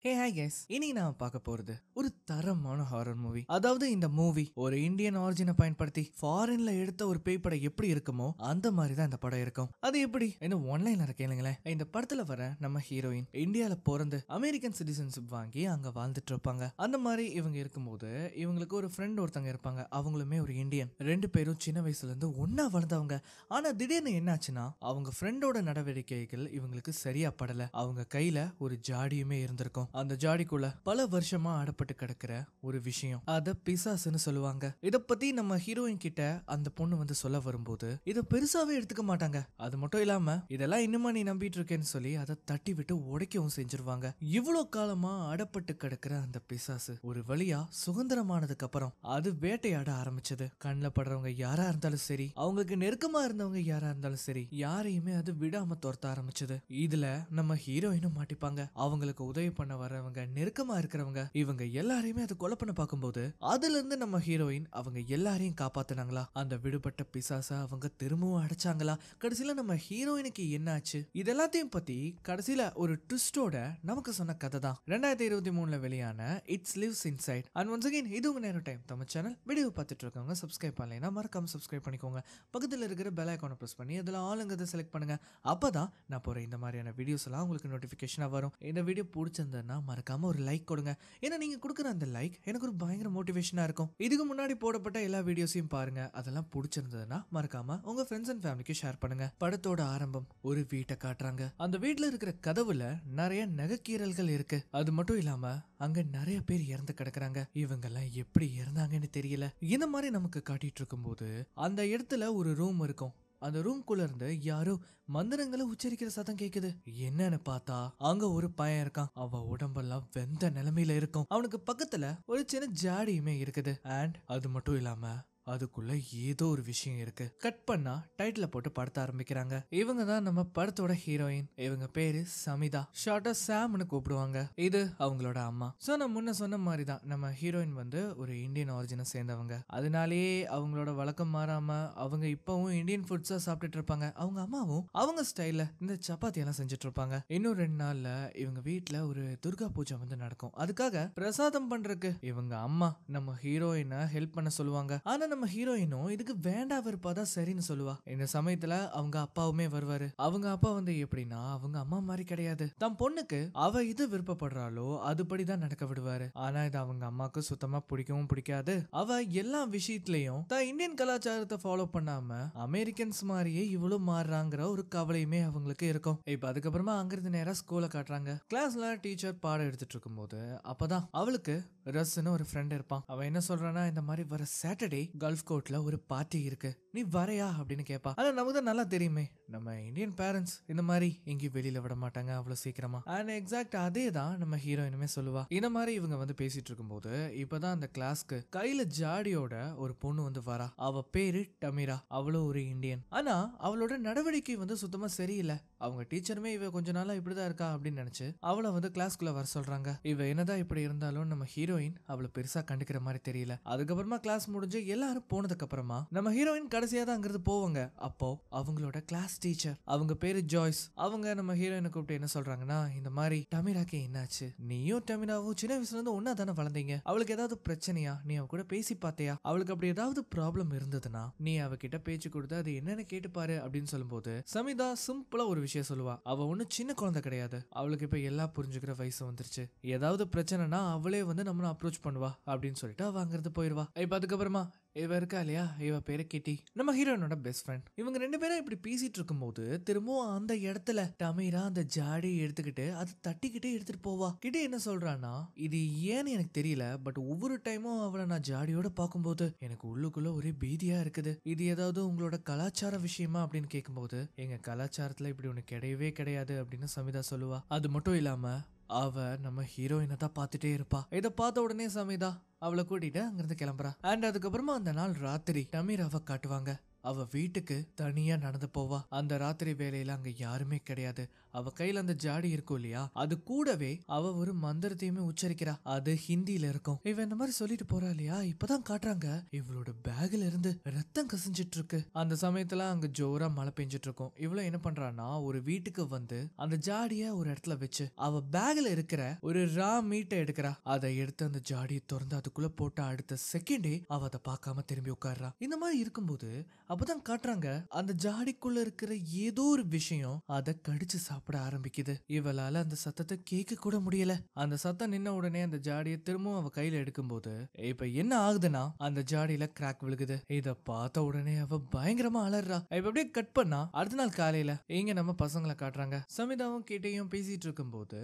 Hey hi guys, இனி நான் பார்க்க போறது ஒரு தரமான ஹாரர் மூவி. அதாவது இந்த மூவி ஒரு இந்தியன் ஆரிஜினை பயன்படுத்தி ஃபாரின்ல எடுத்த ஒரு பேய் படம் எப்படி இருக்குமோ அந்த மாதிரி தான் இந்த படம் இருக்கும். அது எப்படி இந்த ஒன்லைன்ல கேளுங்களேன். இந்த படத்துல வர நம்ம ஹீரோயின் இந்தியால பிறந்து அமெரிக்கன் சிட்டிசன்ஷிப் வாங்கி அங்க வாழ்ந்துட்டு இருப்பாங்க. அந்த மாதிரி இவங்க இருக்கும்போது இவங்களுக்கு ஒரு ஃப்ரெண்ட் ஒருத்தங்க இருப்பாங்க. அவங்களுமே ஒரு இந்தியன். ரெண்டு பேரும் சின்ன வயசுல இருந்து ஒன்னா வளர்ந்தவங்க. ஆனா திடீர்னு என்னாச்சுன்னா அவங்க ஃப்ரெண்டோட நடவடிக்கைகள் இவங்களுக்கு சரியா படல. அவங்க கையில ஒரு ஜாடியுமே இருந்திருக்கும். அந்த ஜாடிக்குள்ள பல வருஷமா அடப்பட்டு கிடக்கிற ஒரு விஷயம், அத பிசாசுன்னு சொல்லுவாங்க. இத பத்தி நம்ம ஹீரோயின் கிட்ட அந்த பொண்ணு வந்து சொல்ல வரும்போது இத பெருசாவே எடுத்துக்க மாட்டாங்க. அது மட்டும் இல்லாம இதெல்லாம் இன்னுமா நீ நம்பிட்டு இருக்கேன்னு சொல்லி அதை தட்டி விட்டு உடைக்கவும் செஞ்சிருவாங்க. இவ்வளவு காலமா அடப்பட்டு கிடக்கிற அந்த பிசாசு ஒரு வழியா சுதந்திரமானதுக்கு அப்புறம் அது வேட்டையாட ஆரம்பிச்சது. கண்ணுல படுறவங்க யாரா இருந்தாலும் சரி, அவங்களுக்கு நெருக்கமா இருந்தவங்க யாரா இருந்தாலும் சரி, யாரையுமே அது விடாம துரத்த ஆரம்பிச்சது. இதுல நம்ம ஹீரோயினும் மாட்டிப்பாங்க. அவங்களுக்கு உதவி பண்ண வரவங்க, நெருக்கமா இருக்கிறவங்க, இவங்க எல்லாரையுமே அதை கொலை பண்ண பார்க்கும்போது அதுல இருந்து நம்ம ஹீரோயின் அவங்க எல்லாரையும் காப்பாத்தினாங்களா? அந்த விடுபட்ட பிசாச அவங்க திரும்பவும் அடைச்சாங்களா? கடைசியில நம்ம ஹீரோயினுக்கு என்னாச்சு? இதெல்லாத்தையும் பத்தி கடைசியில ஒரு ட்விஸ்டோட நமக்கு சொன்ன கதை தான் 2023 வெளியான it's lives inside. And once again இது உங்க நேரோ டைம் தமிழ் சேனல். வீடியோ பார்த்துட்டு இருக்கவங்க சப்ஸ்கிரைப் பண்ணலைன்னா மறக்காம சப்ஸ்கிரைப் பண்ணிக்கோங்க. பக்கத்தில் இருக்கிற பெல் ஐகானை பிரஸ் பண்ணி அதில் ஆளுங்கிறத செலக்ட் பண்ணுங்க. அப்பதான் நான் போற இந்த மாதிரியான வீடியோஸ் எல்லாம் உங்களுக்கு நோட்டிபிகேஷனா வரும். இந்த வீடியோ பிடிச்சிருந்ததுன்னா மறக்காம ஒரு லைக் கொடுங்க. ஏன்னா நீங்க கொடுக்குற அந்த லைக் எனக்கு ஒரு பயங்கர மோட்டிவேஷனா இருக்கும். இதுக்கு முன்னாடி போடப்பட்ட எல்லா வீடியோஸையும் பாருங்க. அதெல்லாம் பிடிச்சிருந்ததுன்னா மறக்காம உங்க ஃப்ரெண்ட்ஸ் அண்ட் ஃபேமிலிக்கு ஷேர் பண்ணுங்க. படத்தோட ஆரம்பம் ஒரு வீட்டை காட்டுறாங்க. அந்த வீட்டுல இருக்கிற கதவுல நிறைய நகைக்கீரல்கள் இருக்கு. அது மட்டும் இல்லாம அங்க நிறைய பேர் இறந்து கிடக்குறாங்க. இவங்க எல்லாம் எப்படி இறந்தாங்கன்னு தெரியல. இந்த மாதிரி நமக்கு காட்டிட்டு இருக்கும் போது அந்த இடத்துல ஒரு ரூம் இருக்கும். அந்த ரூம்குள்ள இருந்து யாரோ மந்திரங்களை உச்சரிக்கிற சத்தம் கேக்குது. என்னன்னு பார்த்தா அங்க ஒரு பையன் இருக்கான். அவன் உடம்பெல்லாம் வெந்த நிலைமையில இருக்கும். அவனுக்கு பக்கத்துல ஒரு சின்ன ஜாடியுமே இருக்குது. அண்ட் அது மட்டும் இல்லாம அதுக்குள்ள ஏதோ ஒரு விஷயம் இருக்கு. கட் பண்ணா டைட்டில போட்டு படத்த ஆரம்பிக்கிறாங்க. இவங்க தான் நம்ம படத்தோட ஹீரோயின். இவங்க பேரு சமிதா, ஷார்ட்டா சாம்னு கூப்பிடுவாங்க. இது அவங்களோட அம்மா. சோ நான் முன்ன சொன்ன மாதிரி தான் நம்ம ஹீரோயின் வந்து ஒரு இந்தியன் ஆரிஜினை சேர்ந்தவங்க. அதனாலேயே அவங்களோட வழக்கம் மாறாம அவங்க இப்பவும் இந்தியன் ஃபுட்ஸா சாப்பிட்டுட்டு இருப்பாங்க. அவங்க அம்மாவும் அவங்க ஸ்டைல்ல இந்த சப்பாத்தி எல்லாம் செஞ்சுட்டு இருப்பாங்க. இன்னும் 2 நாள்ல இவங்க வீட்டுல ஒரு துர்கா பூஜை வந்து நடக்கும். அதுக்காக பிரசாதம் பண்றதுக்கு இவங்க அம்மா நம்ம ஹீரோயினை ஹெல்ப் பண்ண சொல்லுவாங்க. ஆனா நம்ம ஹீரோயினும் இதுக்கு வேண்டா விருப்பாதான் சரின்னு சொல்லுவா. இந்த சமயத்துல அவங்க அப்பாவுமே வருவாரு. அவங்க அப்பா வந்து எப்படின்னா அவங்க அம்மா மாதிரி கிடையாது. தம் பொண்ணுக்கு அவ இது விருப்பப்படுறாளோ அதுபடிதான் நடக்க விடுவாரு. ஆனா இது அவங்க அம்மாக்கு சுத்தமா பிடிக்கவும் பிடிக்காது. அவ எல்லா விஷயத்திலயும் தான் இந்தியன் கலாச்சாரத்தை ஃபாலோ பண்ணாம அமெரிக்கன்ஸ் மாதிரியே இவ்வளவு மாறுறாங்கிற ஒரு கவலையுமே அவங்களுக்கு இருக்கும். இப்ப அதுக்கப்புறமா அங்கிருந்து நேரா ஸ்கூல காட்டுறாங்க. கிளாஸ்ல டீச்சர் பாடம் எடுத்துட்டு இருக்கும் போது அப்பதான் அவளுக்கு ரஸ்ன்னு ஒரு ஃப்ரெண்ட் இருப்பான். அவன் என்ன சொல்றான்னா, இந்த மாதிரி வர சாட்டர்டே கல்ஃப் கோர்ட்ல ஒரு பார்ட்டி இருக்கு, நீ வரையா அப்படின்னு கேட்பா. ஆனா நமக்கு தான் நல்லா தெரியுமே, நம்ம இந்தியன் பேரண்ட்ஸ் இந்த மாதிரி எங்கேயும் வெளியில விட மாட்டாங்க அவ்வளவு சீக்கிரமா. அண்ட் எக்ஸாக்ட் அதே தான் நம்ம ஹீரோயினுமே சொல்லுவா. இந்த மாதிரி இவங்க வந்து பேசிட்டு இருக்கும் போது இப்பதான் அந்த கிளாஸ்க்கு கையில ஜாடியோட ஒரு பொண்ணு வந்து வரா. அவ பேரு டமீரா. அவளும் ஒரு இந்தியன். ஆனா அவளோட நடவடிக்கை வந்து சுத்தமா சரியில்லை. அவங்க டீச்சருமே இவ கொஞ்ச நாளா இப்படிதான் இருக்கா அப்படின்னு நினைச்சு அவளை வந்து கிளாஸ்க்குள்ள வர சொல்றாங்க. இவ என்னதான் இப்படி இருந்தாலும் நம்ம ஹீரோயின் அவளை பெருசா கண்டுக்கிற மாதிரி தெரியல. அதுக்கப்புறமா கிளாஸ் முடிஞ்சு எல்லாரும் போனதுக்கு அப்புறமா நம்ம ஹீரோயின் கடைசியா தான் அங்கிருந்து போவாங்க. அப்போ அவங்களோட கிளாஸ் டீச்சர், அவங்க பேரு ஜாய்ஸ், அவங்க நம்ம ஹீரோயினை கூப்பிட்டு என்ன சொல்றாங்கன்னா, இந்த மாதிரி டமீராக்கு என்னாச்சு, நீயும் டமீராவும் சின்ன வயசுல இருந்து ஒன்னா தானே வளர்ந்தீங்க, அவளுக்கு ஏதாவது பிரச்சனையா, நீ அவ கூட பேசி பார்த்தியா, அவளுக்கு அப்படி ஏதாவது ப்ராப்ளம் இருந்ததுன்னா நீ அவகிட்ட பேச்சு கொடுத்து அது என்னன்னு கேட்டு பாரு அப்படின்னு சொல்லும்போது சமிதா சிம்பிளா ஒரு விஷயம் சொல்லுவா. அவ ஒன்னும் சின்ன குழந்தை கிடையாது. அவளுக்கு இப்ப எல்லாம் புரிஞ்சுக்கிற வயசு வந்துருச்சு. ஏதாவது பிரச்சனைனா அவளே வந்து நம்மள அப்ரோச் பண்ணுவா அப்படின்னு சொல்லிட்டு அவ அங்கிருந்து போயிருவா. இப்ப அதுக்கப்புறமா இவ இருக்கா இல்லையா, இவ பேரு கிட்டி, நம்ம ஹீரோயினோட பெஸ்ட் ஃப்ரெண்ட். இவங்க 2 பேரும் இப்படி பேசிட்டு இருக்கும் போது திரும்பவும் அந்த இடத்துல டமீரா அந்த ஜாடியை எடுத்துக்கிட்டு அதை தட்டிக்கிட்டே எடுத்துட்டு போவா. கிட்டி என்ன சொல்றான்னா, இது ஏன்னு எனக்கு தெரியல, பட் ஒவ்வொரு டைமும் அவளை நான் ஜாடியோட பார்க்கும்போது எனக்கு உள்ளுக்குள்ள ஒரே பீதியா இருக்குது. இது ஏதாவது உங்களோட கலாச்சார விஷயமா அப்படின்னு கேட்கும்போது எங்க கலாச்சாரத்துல இப்படி ஒண்ணு கிடையவே கிடையாது அப்படின்னு சமிதா சொல்லுவா. அது மட்டும் இல்லாம அவ நம்ம ஹீரோயினை தான் பார்த்துட்டே இருப்பா. இதை பார்த்த உடனே சமிதா அவளை கூட்டிட்டு அங்கிருந்து கிளம்புறா. அண்ட் அதுக்கப்புறமா அந்த நாள் ராத்திரி டமீராவை காட்டுவாங்க. அவ வீட்டுக்கு தனியா நடந்து போவா. அந்த ராத்திரி வேலையில அங்க யாருமே கிடையாது. அவ கையில அந்த ஜாடி இருக்கும் இல்லையா, அது கூடவே அவ ஒரு மந்திரத்தையுமே உச்சரிக்கிறா. அது ஹிந்தியில இருக்கும். இவ இந்த மாதிரி சொல்லிட்டு போறா இல்லையா, இப்பதான் காட்டுறாங்க இவளோட பேக்ல இருந்து ரத்தம் கசிஞ்சிட்டு இருக்கு. அந்த சமயத்துல அங்க ஜோரா மழை பெஞ்சிட்டு இருக்கும். இவ்வளவு என்ன பண்றான்னா, ஒரு வீட்டுக்கு வந்து அந்த ஜாடிய ஒரு இடத்துல வச்சு அவ பேக்ல இருக்கிற ஒரு ரா மீட்டை எடுக்கிறா. அதை எடுத்து அந்த ஜாடியை திறந்து அதுக்குள்ள போட்டு அடுத்த செகண்டே அவ அதை பார்க்காம திரும்பி உட்கார்றா. இந்த மாதிரி இருக்கும்போது அப்பதான் காட்டுறாங்க அந்த ஜாடிக்குள்ள இருக்கிற ஏதோ ஒரு விஷயம் அதை கடிச்சு சாப்பிட ஆரம்பிக்குது. இவளால அந்த சத்தத்தை கேட்க கூட முடியல. அந்த சத்தம் நின்ன உடனே அந்த ஜாடியை திரும்பவும் அவ கையில எடுக்கும்போது இப்ப என்ன ஆகுதுன்னா, அந்த ஜாடியில கிராக் விழுகுது. இத பார்த்த உடனே அவ பயங்கரமா அலறா. இப்ப அப்படியே கட் பண்ணா அடுத்த நாள் காலையில இங்க நம்ம பசங்களை காட்டுறாங்க. சமிதாவும் கேட்டியும் பேசிட்டு இருக்கும் போது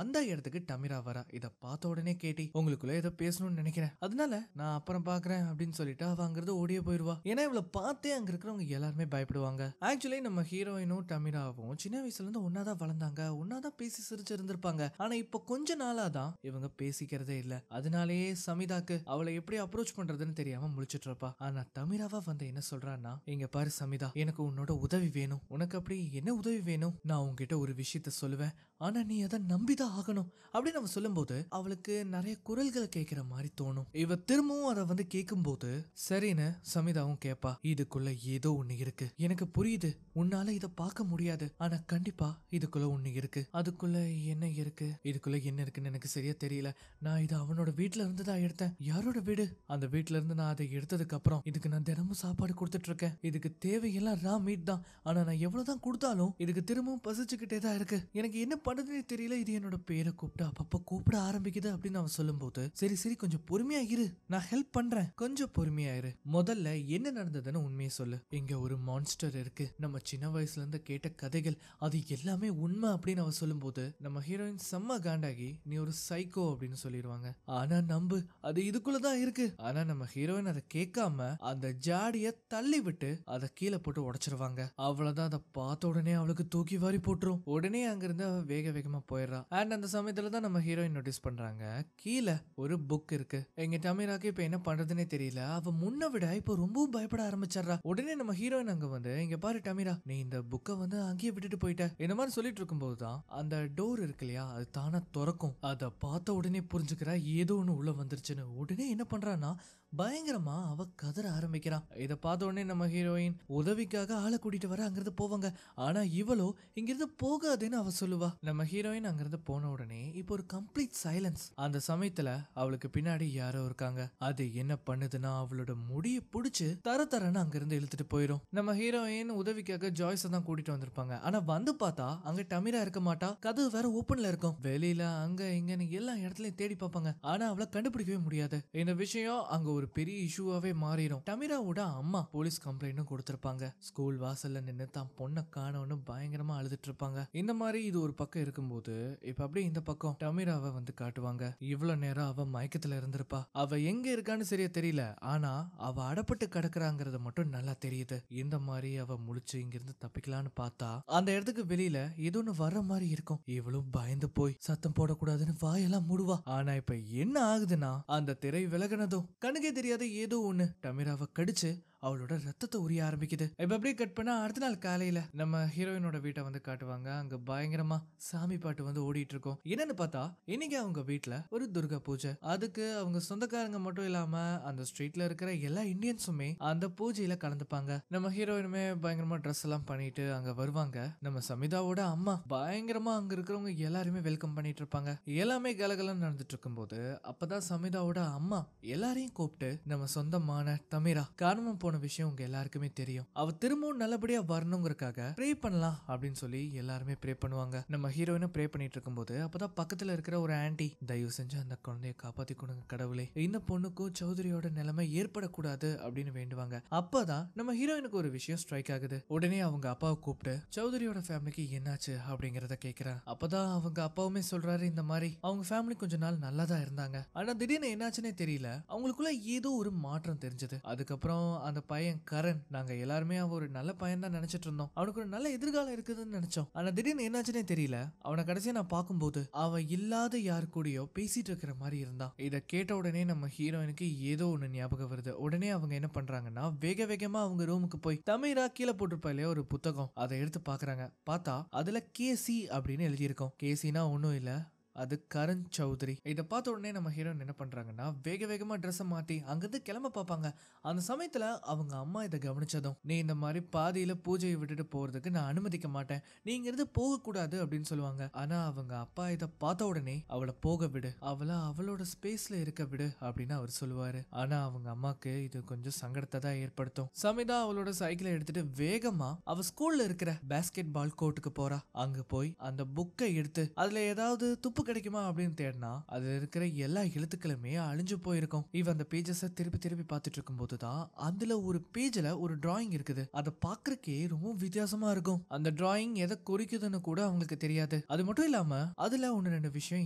அந்த இடத்துக்கு டமிரா வரா. இத பார்த்த உடனே கேட்டி, உங்களுக்குள்ள ஏதோ பேசணும்னு நினைக்கிறேன், அதனால நான் அப்புறம் பாக்குறேன் அப்படின்னு சொல்லிட்டு அவ அங்கிருந்து ஓடியே போயிடுவா. ஏன்னா இவளை பார்த்தே அங்க இருக்கிறவங்க எல்லாருமே பயப்படுவாங்க. ஆக்சுவலி நம்ம ஹீரோயினும் டமிராவும் சின்ன வயசுல இருந்து ஒன்னாதான் வளர்ந்தாங்க, ஒன்னாதான் பேசி சிரிச்சு இருந்திருப்பாங்க. ஆனா இப்ப கொஞ்ச நாளா தான் இவங்க பேசிக்கிறதே இல்ல. அதனாலேயே சமிதாக்கு அவளை எப்படி அப்ரோச் பண்றதுன்னு தெரியாம முழிச்சிட்டு இருப்பா. ஆனா டமிராவா வந்து என்ன சொல்றான்னா, இங்க பாரு சமிதா, எனக்கு உன்னோட உதவி வேணும். உனக்கு அப்படி என்ன உதவி வேணும்? நான் உன்கிட்ட ஒரு விஷயத்த சொல்லுவேன், ஆனா நீ அதை நம்பிதான் ஆகணும் அப்படின்னு நம்ம சொல்லும்போது அவளுக்கு நிறைய குரல்களை கேட்கிற மாதிரி தோணும். இவ திரும்பவும் அதை வந்து கேட்கும்போது சரின்னு சமிதாவும் கேப்பா. இதுக்குள்ள ஏதோ ஒண்ணு இருக்கு, எனக்கு புரியுது, உன்னால இத பார்க்க முடியாது, ஆனா கண்டிப்பா இதுக்குள்ள ஒண்ணு இருக்கு. அதுக்குள்ள என்ன இருக்கு, இதுக்குள்ள என்ன இருக்குன்னு எனக்கு சரியா தெரியல. நான் இதை அவனோட வீட்டுல இருந்து தான் எடுத்தேன். யாரோட வீடு? அந்த வீட்டுல இருந்து நான் அதை எடுத்ததுக்கு அப்புறம் இதுக்கு நான் தினமும் சாப்பாடு கொடுத்துட்டு இருக்கேன். இதுக்கு தேவையெல்லாம் ரா மீட் தான். ஆனா நான் எவ்வளவுதான் கொடுத்தாலும் இதுக்கு திரும்பவும் பசிச்சுக்கிட்டே தான் இருக்கு. எனக்கு என்ன பண்றதுன்னு தெரியல. இது என்னோட பேரை கூப்பிட்டு அப்பப்ப கூப்பிட ஆரம்பிக்குது அப்படின்னு அவன் சொல்லும்போது சரி சரி கொஞ்சம் பொறுமையா இரு, நான் ஹெல்ப் பண்றேன், கொஞ்சம் பொறுமையா இரு. முதல்ல என்ன நடந்ததுன்னு உண்மையை சொல்லு. இங்க ஒரு மான்ஸ்டர் இருக்கு, நம்ம சின்ன வயசுல இருந்து கேட்ட கதைகள் அது எல்லாமே உண்மை அப்படின்னு அவ சொல்லும்போது நம்ம ஹீரோயின் செம்ம காண்டாகி நீ ஒரு சைக்கோ அப்படின்னு சொல்லிடுவாங்க. ஆனா நம்பு, அது இதுக்குள்ளதான் இருக்கு. ஆனா நம்ம ஹீரோயின் அதை கேட்காம அந்த ஜாடிய தள்ளி விட்டு அதை கீழே போட்டு உடைச்சிருவாங்க. அவ்வளவுதான். அதை பார்த்த உடனே அவளுக்கு தூக்கி வாரி போட்டுரும். உடனே அங்கிருந்து அவ வேக வேகமா போயிடுறா. அண்ட் அந்த சமயத்துல தான் நம்ம ஹீரோயின் நோட்டீஸ் பண்றாங்க கீழே ஒரு புக் இருக்கு. எங்க டமிராக்கு இப்ப என்ன பண்றதுன்னே தெரியல. அவ முன்ன விட இப்ப ரொம்பவும் பயப்பட ஆரம்பிச்சிடறா. உடனே நம்ம ஹீரோயின் அங்க வந்து, இங்க பாரு டமிரா, நீ இந்த புக்கை வந்து அங்கேயே விட்டுட்டு போயிட்ட இந்த மாதிரி சொல்லிட்டு இருக்கும் போதுதான் அந்த டோர் இருக்கு இல்லையா, அது தானா திறக்கும். அதை பார்த்த உடனே புரிஞ்சுக்கிறா ஏதோ ஒண்ணு உள்ள வந்துருச்சுன்னு. உடனே என்ன பண்றான்னா பயங்கரமா அவ கதற ஆரம்பிக்கிறான். இதை பார்த்த உடனே நம்ம ஹீரோயின் உதவிக்காக ஆளை கூட்டிட்டு வர அங்கிருந்து போவாங்க. ஆனா இவளோ இங்கிருந்து போகாதுன்னு அவ சொல்லுவா. நம்ம ஹீரோயின் அங்கிருந்து போன உடனே இப்போ ஒரு கம்ப்ளீட் சைலன்ஸ். அந்த சமயத்துல அவளுக்கு பின்னாடி யாரோ இருக்காங்க. அது என்ன பண்ணுதுன்னா அவளோட முடிய புடிச்சு தரன்னு அங்கிருந்து இழுத்துட்டு போயிடும். நம்ம ஹீரோயின் உதவிக்காக ஜாய்ஸை தான் கூட்டிட்டு வந்திருப்பாங்க. ஆனா வந்து பார்த்தா அங்க டமிரா இருக்க மாட்டா. கதவு வேற ஓப்பன்ல இருக்கும். வெளியில அங்க இங்கன்னு எல்லா இடத்துலயும் தேடி பார்ப்பாங்க. ஆனா அவளை கண்டுபிடிக்கவே முடியாது. இந்த விஷயம் அங்க ஒரு பெரிய இஷ்யூவாவே மாறிடும். டமிராவோட அம்மா போலீஸ் கம்ப்ளைண்ட்டும் கொடுத்திருப்பாங்க. ஸ்கூல் வாசல்ல நின்று தான் பொண்ணை காணோன்னு பயங்கரமா அழுதுட்டு இருப்பாங்க. இந்த மாதிரி இது ஒரு பக்கம் இருக்கும்போது இப்ப அப்படியே இந்த பக்கம் டமிராவை வந்து காட்டுவாங்க. இவ்வளவு நேரம் அவ மயக்கத்துல இருந்திருப்பா. அவ எங்க இருக்கான்னு சரியா தெரியல. ஆனா அவ அடப்பட்டு கிடக்குறாங்கிறது மட்டும் நல்லா தெரியுது. இந்த மாதிரி அவ முழிச்சு இங்கிருந்து தப்பிக்கலான்னு பார்த்தா அந்த இடத்துக்கு வெளியில ஏதோ ஒண்ணு வர்ற மாதிரி இருக்கும். இவளும் பயந்து போய் சத்தம் போடக்கூடாதுன்னு வாயெல்லாம் மூடுவா. ஆனா இப்ப என்ன ஆகுதுன்னா அந்த திரை விலகினதும் கண்ணுக்கே தெரியாத ஏதோ ஒண்ணு டமிராவை கடிச்சு அவளோட ரத்தத்தை உரிய ஆரம்பிக்குது. இப்ப அப்படியே கட் பண்ணா அடுத்த நாள் காலையில நம்ம ஹீரோயினோட வீட்டை வந்து காட்டுவாங்க. அங்க பயங்கரமா சாமி பாட்டு வந்து ஓடிட்டு இருக்கும். என்னன்னு பார்த்தா இன்னைக்கு அவங்க வீட்டுல ஒரு துர்கா பூஜை. அதுக்கு அவங்க சொந்தக்காரங்க மட்டும் இல்லாம அந்த ஸ்ட்ரீட்ல இருக்கிற எல்லா இந்தியன்ஸுமே அந்த பூஜையில கலந்துப்பாங்க. நம்ம ஹீரோயினுமே பயங்கரமா ட்ரெஸ் எல்லாம் பண்ணிட்டு அங்க வருவாங்க. நம்ம சமிதாவோட அம்மா பயங்கரமா அங்க இருக்கிறவங்க எல்லாருமே வெல்கம் பண்ணிட்டு இருப்பாங்க. எல்லாமே கலகலன்னு நடந்துட்டு இருக்கும் போது அப்பதான் சமிதாவோட அம்மா எல்லாரையும் கூப்பிட்டு நம்ம சொந்தமான தமிரா காரணமா போன விஷயம் உங்க எல்லாருக்குமே தெரியும், அவ திரும்பவும் நல்லபடியா வரணுங்கிறதுக்காக ப்ரே பண்ணலாம் அப்படின்னு சொல்லி எல்லாருமே ப்ரே பண்ணுவாங்க. நம்ம ஹீரோயினும் ப்ரே பண்ணிட்டு இருக்கும்போது அப்பதான் பக்கத்துல இருக்கிற ஒரு ஆன்டி, தயவு செஞ்சு அந்த குழந்தைய காப்பாத்தி கொடுங்க கடவுளே, இந்த பொண்ணுக்கும் சௌதரியோட நிலைமை ஏற்படக்கூடாது அப்படின்னு வேண்டுவாங்க. அப்பதான் நம்ம ஹீரோயினுக்கு ஒரு விஷயம் ஸ்ட்ரைக் ஆகுது. உடனே அவங்க அப்பாவை கூப்பிட்டு சௌதரியோட ஃபேமிலிக்கு என்னாச்சு அப்படிங்கறத கேக்குறேன். அப்பதான் அவங்க அப்பாவுமே சொல்றாரு, இந்த மாதிரி அவங்க ஃபேமிலி கொஞ்ச நாள் நல்லாதான் இருந்தாங்க, ஆனா திடீர்னு என்னாச்சுன்னே தெரியல, அவங்களுக்குள்ள ஏதோ ஒரு மாற்றம் தெரிஞ்சது. அதுக்கப்புறம் அந்த அந்த பையன் கரண், நாங்க எல்லாருமே அவன் ஒரு நல்ல பையன் தான் நினைச்சிட்டு இருந்தோம், அவனுக்கு ஒரு நல்ல எதிர்காலம் இருக்குதுன்னு நினைச்சோம். ஆனா திடீர்னு என்னாச்சுன்னே தெரியல, அவனை கடைசியா நான் பார்க்கும்போது அவன் இல்லாத யாரு கூடயோ பேசிட்டு இருக்கிற மாதிரி இருந்தான். இதை கேட்ட உடனே நம்ம ஹீரோயினுக்கு ஏதோ ஒண்ணு ஞாபகம் வருது. உடனே அவங்க என்ன பண்றாங்கன்னா வேக வேகமா அவங்க ரூமுக்கு போய் தமிழா கீழே போட்டிருப்பா இல்லையா ஒரு புத்தகம், அதை எடுத்து பாக்குறாங்க. பார்த்தா அதுல கேசி அப்படின்னு எழுதியிருக்கோம். கேசினா ஒன்னும் இல்ல, அது கரண் சௌத்ரி. இதை பார்த்த உடனே நம்ம ஹீரோயின் என்ன பண்றாங்கன்னா வேக வேகமா ட்ரெஸ்ஸை மாட்டி அங்கிருந்து கிளம்ப பார்ப்பாங்க. அந்த சமயத்துல அவங்க அம்மா இதை கவனிச்சதும், நீ இந்த மாதிரி பாதியில பூஜையை விட்டுட்டு போறதுக்கு நான் அனுமதிக்க மாட்டேன், நீங்க இருந்து போக கூடாது அப்படின்னு சொல்லுவாங்க. ஆனா அவங்க அப்பா இதை பார்த்த உடனே அவளை போக விடு, அவளை அவளோட ஸ்பேஸ்ல இருக்க விடு அப்படின்னு அவர் சொல்லுவாரு. ஆனா அவங்க அம்மாக்கு இது கொஞ்சம் சங்கடத்தை தான் ஏற்படுத்தும். சமிதா அவளோட சைக்கிளை எடுத்துட்டு வேகமா அவ ஸ்கூல்ல இருக்கிற பேஸ்கெட் பால் கோர்ட்டுக்கு போறா. அங்க போய் அந்த புக்கை எடுத்து அதுல ஏதாவது துப்பு கிடைக்குமா அப்படின்னு தேடினா அதுல இருக்கிற எல்லா எழுத்துக்களுமே அழிஞ்சு போயிருக்கும். இவ அந்த பேஜஸ் திருப்பி திருப்பி பார்த்துட்டு இருக்கும் போதுதான் அதுல ஒரு பேஜ்ல ஒரு டிராயிங் இருக்குது. அதை பாக்குறக்கே ரொம்ப வித்தியாசமா இருக்கும். அந்த டிராயிங் எதை குறிக்குதுன்னு கூட அவங்களுக்கு தெரியாது. அது மட்டும் இல்லாம அதுல ஒன்னு ரெண்டு விஷயம்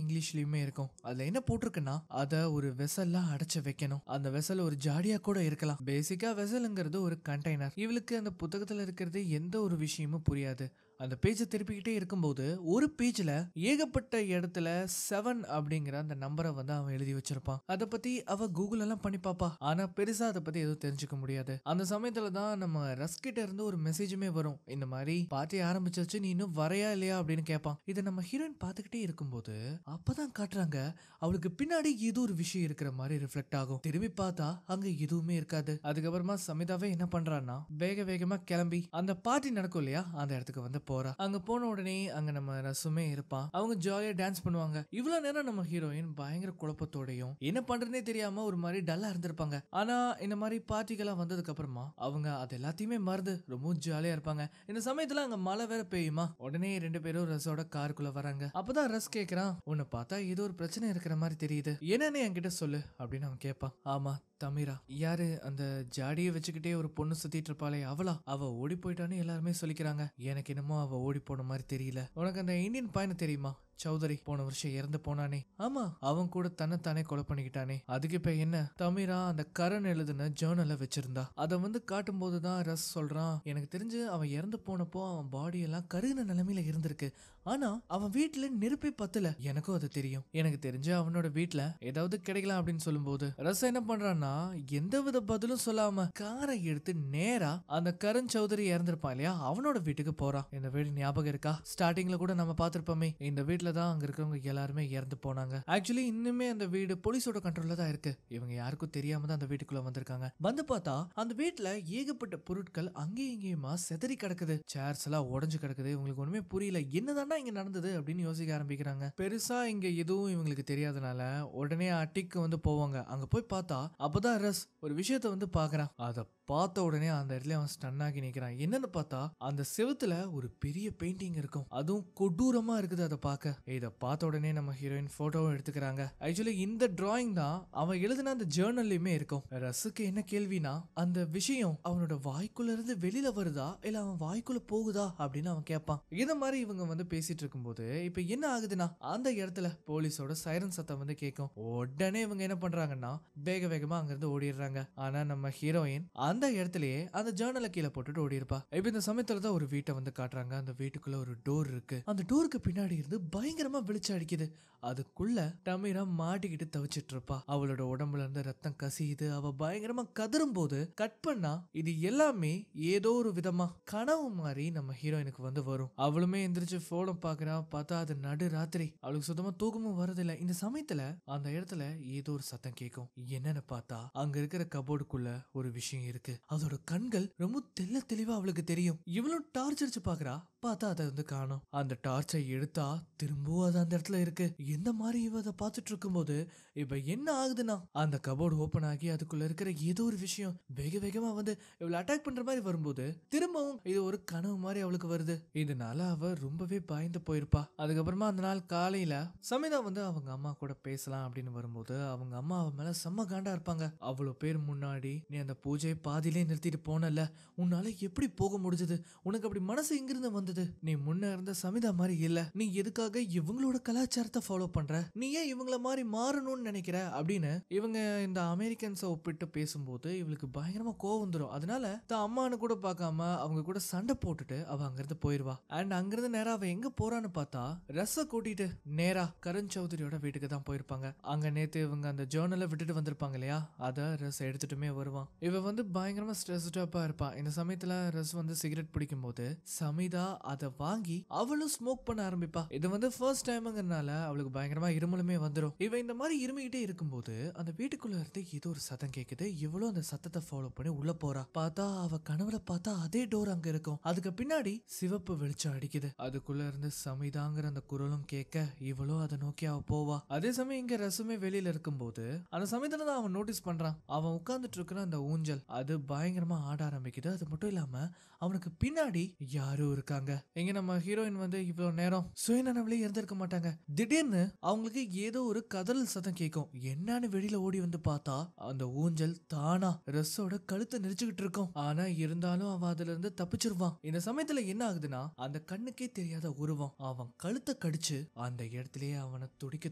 இங்கிலீஷ்லயுமே இருக்கும். அதுல என்ன போட்டிருக்குன்னா அத ஒரு வெசல்ல அடைச்சு வைக்கணும், அந்த வெசல் ஒரு ஜாடியா கூட இருக்கலாம். பேசிக்கா வெசல்ங்கிறது ஒரு கண்டெய்னர். இவளுக்கு அந்த புத்தகத்துல இருக்கிறது எந்த ஒரு விஷயமும் புரியாது. அந்த பேஜை திருப்பிக்கிட்டே இருக்கும்போது ஒரு பேஜ்ல ஏகப்பட்ட இடத்துல 7 அப்படிங்கிற அந்த நம்பரை வந்து அவன் எழுதி வச்சிருப்பான். அதை பத்தி அவ கூகுள் எல்லாம் பண்ணி பாப்பா, ஆனா பெருசா அதை பத்தி எதுவும் தெரிஞ்சுக்க முடியாது. அந்த சமயத்துலதான் நம்ம ரஸ்கிட்ட இருந்து ஒரு மெசேஜுமே வரும், இந்த மாதிரி பார்ட்டி ஆரம்பிச்சிருச்சு, நீ இன்னும் வரையா இல்லையா அப்படின்னு கேட்பான். இதை நம்ம ஹீரோயின் பார்த்துக்கிட்டே இருக்கும்போது அப்பதான் காட்டுறாங்க அவளுக்கு பின்னாடி ஏதோ ஒரு விஷயம் இருக்கிற மாதிரி ரிஃப்ளெக்ட் ஆகும். திரும்பி பார்த்தா அங்க எதுவுமே இருக்காது. அதுக்கப்புறமா சமிதாவே என்ன பண்றான்னா வேக வேகமா கிளம்பி அந்த பார்ட்டி நடக்கும் இல்லையா அந்த இடத்துக்கு வந்து போறா. அங்க போன உடனே அங்க நம்ம ரசுமே இருப்பான். அவங்க ஜாலியா டான்ஸ் பண்ணுவாங்க. இவ்வளவு நேரம் நம்ம ஹீரோயின் பயங்கர குழப்பத்தோடையும் என்ன பண்றதுனே தெரியாம ஒரு மாதிரி டல்லா இருந்திருப்பாங்க. ஆனா இந்த மாதிரி பார்ட்டிகெல்லாம் வந்ததுக்கு அப்புறமா அவங்க அது எல்லாத்தையுமே மறந்து ரொம்ப ஜாலியா இருப்பாங்க. இந்த சமயத்துல அங்க மழை வேற பெய்யுமா, உடனே 2 பேரும் ரஸோட காருக்குள்ள வராங்க. அப்பதான் ரஸ் கேக்குறான், உன்னை பார்த்தா ஏதோ ஒரு பிரச்சனை இருக்கிற மாதிரி தெரியுது, என்னன்னு என்கிட்ட சொல்லு அப்படின்னு அவன் கேட்பான். ஆமா தமிரா, யாரு அந்த ஜாடியை வச்சுக்கிட்டே ஒரு பொண்ணு சுத்திட்டு இருப்பாளே அவளா, அவ ஓடி போயிட்டான்னு எல்லாருமே சொல்லிக்கிறாங்க. எனக்கு என்னமோ அவ ஓடி போன மாதிரி தெரியல. உனக்கு அந்த இந்தியன் பையனை தெரியுமா, சௌதரி, போன வருஷம் இறந்து போனானே, ஆமா அவன் கூட தன்னைத்தானே கொலை பண்ணிக்கிட்டானே, அதுக்கு இப்ப என்ன? தமிரா அந்த கரண் எழுதுன ஜேர்னல வச்சிருந்தா. அதை வந்து காட்டும் போதுதான் ரஸ் சொல்றான், எனக்கு தெரிஞ்சு அவன் இறந்து போனப்போ அவன் பாடி எல்லாம் கருகின நிலைமையில இருந்திருக்கு, ஆனா அவன் வீட்டுல நெருப்பே பத்தல. எனக்கும் அது தெரியும், எனக்கு தெரிஞ்சு அவனோட வீட்டுல ஏதாவது கிடைக்கலாம் அப்படின்னு சொல்லும் போது ரஸ் என்ன பண்றான்னா எந்தவித பதிலும் சொல்லாம காரை எடுத்து நேரா அந்த கரண் சௌதரி இறந்திருப்பான் இல்லையா அவனோட வீட்டுக்கு போறான். இந்த வீடு ஞாபகம் இருக்கா, ஸ்டார்டிங்ல கூட நம்ம பார்த்திருப்போமே, இந்த வீட்டுல தான் அங்க இருக்கவங்க எல்லாருமே இறந்து போனாங்க. ஆக்சுவலி இன்னுமே அந்த வீடு போலீஸோட கண்ட்ரோல்ல தான் இருக்கு. இவங்க யாருக்கும் தெரியாம தான் அந்த வீட்டுக்குள்ள வந்திருக்காங்க. வந்து பார்த்தா அந்த வீட்டுல ஏகப்பட்ட பொருட்கள் அங்கேயும் இங்கேயுமா செதறி கிடக்குது. சேர்ஸ் எல்லாம் உடஞ்சு கிடக்குது. இவங்களுக்கு ஒண்ணுமே புரியல, என்னதானா இங்க நடந்தது அப்படின்னு யோசிக்க ஆரம்பிக்கிறாங்க. பெருசா இங்க எதுவும் இவங்களுக்கு தெரியாதனால உடனே அட்டிக்கு வந்து போவாங்க. அங்க போய் பார்த்தா அப்பதான் ரஸ் ஒரு விஷயத்த வந்து பாக்குறான். அத பார்த்த உடனே அந்த இடத்துல அவன் ஸ்டன் ஆகி நிக்கிறான். என்னன்னு பார்த்தா அந்த செவுத்துல ஒரு பெரிய பெயிண்டிங் இருக்கும், அதுவும் கொடூரமா இருக்குது. அதை பார்க்க இதை பார்த்த உடனே நம்ம ஹீரோயின் போட்டோவும் எடுத்துக்கிறாங்க. ஆக்சுவலி இந்த டிராயிங் தான் அவன் எழுதின அந்த ஜேர்னல்லையுமே இருக்கும். ரஸுக்கு என்ன கேள்வினா அந்த விஷயம் அவனோட வாய்க்குள்ள இருந்து வெளியில வருதா இல்ல அவன் வாய்க்குள்ள போகுதா அப்படின்னு அவன் கேட்பான். இத மாதிரி இவங்க வந்து பேசிட்டு இருக்கும்போது இப்ப என்ன ஆகுதுன்னா அந்த இடத்துல போலீஸோட சைரன் சத்தம் வந்து கேட்கும். உடனே இவங்க என்ன பண்றாங்கன்னா வேக வேகமா அங்க இருந்து ஓடிடுறாங்க. ஆனா நம்ம ஹீரோயின் அந்த இடத்துலயே அந்த ஜேர்னலை கீழே போட்டுட்டு ஓடி இருப்பா. இப்ப இந்த சமயத்துலதான் ஒரு வீட்டை வந்து காட்டுறாங்க. அந்த வீட்டுக்குள்ள ஒரு டோர் இருக்கு. அந்த டோருக்கு பின்னாடி இருந்து பயங்கரமா வெளிச்சம் அடிக்குது. அதுக்குள்ள தமிரா மாட்டிக்கிட்டு தவிச்சிட்டு இருப்பா. அவளோட உடம்புல இருந்து ரத்தம் கசியுது. அவ பயங்கரமா கதரும் போது கட் பண்ணா இது எல்லாமே ஏதோ ஒரு விதமா கனவு மாதிரி நம்ம ஹீரோயினுக்கு வந்து வரும். அவளுமே எந்திரிச்சு போன பாக்குறா. பார்த்தா அது நடு ராத்திரி, அவளுக்கு சுத்தமா தூக்கமும் வரதில்லை. இந்த சமயத்துல அந்த இடத்துல ஏதோ ஒரு சத்தம் கேட்கும். என்னன்னு பார்த்தா அங்க இருக்கிற கபோர்டுக்குள்ள ஒரு விஷயம் இருக்கு. அதோட கண்கள் ரொம்ப தெளிவா அவளுக்கு தெரியும். இவளும் டார்ச் அடிச்சு பாக்குறா. பார்த்தா அதை வந்து காணோம். அந்த டார்ச்சை எடுத்தா திரும்பவும் அது அந்த இடத்துல இருக்கு. எந்த மாதிரி இவ அதை பார்த்துட்டு இருக்கும் போது இப்ப என்ன ஆகுதுன்னா அந்த கபோர்டு ஓபன் ஆகி அதுக்குள்ள இருக்கிற ஏதோ ஒரு விஷயம் வேக வேகமா வந்து இவளை அட்டாக் பண்ற மாதிரி வரும்போது திரும்பவும் இது ஒரு கனவு மாதிரி அவளுக்கு வருது. இதனால அவ ரொம்பவே பயந்து போயிருப்பா. அதுக்கப்புறமா அந்த நாள் காலையில சமிதா வந்து அவங்க அம்மா கூட பேசலாம் அப்படின்னு வரும்போது அவங்க அம்மா அவ மேல செம்ம காண்டா இருப்பாங்க. அவ்வளவு பேர் முன்னாடி நீ அந்த பூஜையை பாதியிலே நிறுத்திட்டு போனல, உன்னால எப்படி போக முடிஞ்சது? உனக்கு அப்படி மனசு எங்கிருந்து வந்தது? நீ முன்ன இருந்த சமிதா மாதிரி இல்ல. நீ எதுக்காக இவங்களோட கலாச்சாரத்தை ஃபாலோ பண்ற? நீ ஏன் இவங்கள மாதிரி மாறணும்னு நினைக்கிற அப்படின்னு இவங்க இந்த அமெரிக்கன்ஸை ஒப்பிட்டு பேசும்போது இவளுக்கு பயங்கரமா கோவம் வந்துடும். அதனால தான் அம்மானு கூட பார்க்காம அவங்க கூட சண்டை போட்டுட்டு அவ அங்கிருந்து போயிருவா. அண்ட் அங்கிருந்து நேரா அவ எங்க போறான்னு பார்த்தா ரஸ கூட்டிட்டு நேரா கரண் சௌத்ரியோட வீட்டுக்கு தான் போயிருப்பாங்க. அங்க நேத்து இவங்க அந்த ஜேர்னலை விட்டுட்டு வந்திருப்பாங்க இல்லையா, அத ரஸ் எடுத்துட்டுமே வருவான். இவ வந்து பயங்கரமா ஸ்ட்ரெஸ்டா இருப்பா. இந்த சமயத்துல ரஸ் வந்து சிகரெட் பிடிக்கும் போது சமிதா அதை வாங்கி அவளும் ஸ்மோக் பண்ண ஆரம்பிப்பா. இது வந்து ஃபர்ஸ்ட் டைம்ங்கிறனால அவளுக்கு பயங்கரமா இருமலுமே வந்துடும். இவ இந்த மாதிரி இருமிக்கிட்டே இருக்கும்போது அந்த வீட்டுக்குள்ள இருந்து ஏதோ ஒரு சத்தம் கேக்குது. இவளும் அந்த சத்தத்தை ஃபாலோ பண்ணி உள்ள போறா. பார்த்தா அவ கனவுல பார்த்தா அதே டோர் அங்க இருக்கும். அதுக்கு பின்னாடி சிவப்பு வெளிச்சம் அடிக்குது. அதுக்குள்ள இருந்து சமிதாங்கிற அந்த குரலும் கேட்க இவளும் அதை நோக்கி அவ போவா. அதே சமயம் இங்க ரசுமே வெளியில இருக்கும்போது அந்த சமயத்துல தான் அவன் நோட்டீஸ் பண்றான். அவன் உட்கார்ந்துட்டு இருக்கிற அந்த ஊஞ்சல் அது பயங்கரமா ஆட ஆரம்பிக்குது. அது மட்டும் இல்லாம அவனுக்கு பின்னாடி யாரும் இருக்காங்க. இங்க நம்ம ஹீரோயின் வந்து இவ்வளவு நேரம் சுயநனவுலே இருந்திருக்க மாட்டாங்க. திடீர்னு அவங்களுக்கு ஏதோ ஒரு கதறல் சத்தம் கேட்கும். என்னன்னு வெளியில ஓடி வந்து பார்த்தா அந்த ஊஞ்சல் தானா ரஸோட கழுத்தை நெரிச்சுக்கிட்டு இருக்கும். ஆனா இருந்தாலும் அவன் அதுல இருந்து தப்பிச்சிருவான். இந்த சமயத்துல என்ன ஆகுதுன்னா அந்த கண்ணுக்கே தெரியாத உருவம் அவன் கழுத்தை கடிச்சு அந்த இடத்துலயே அவனை துடிக்க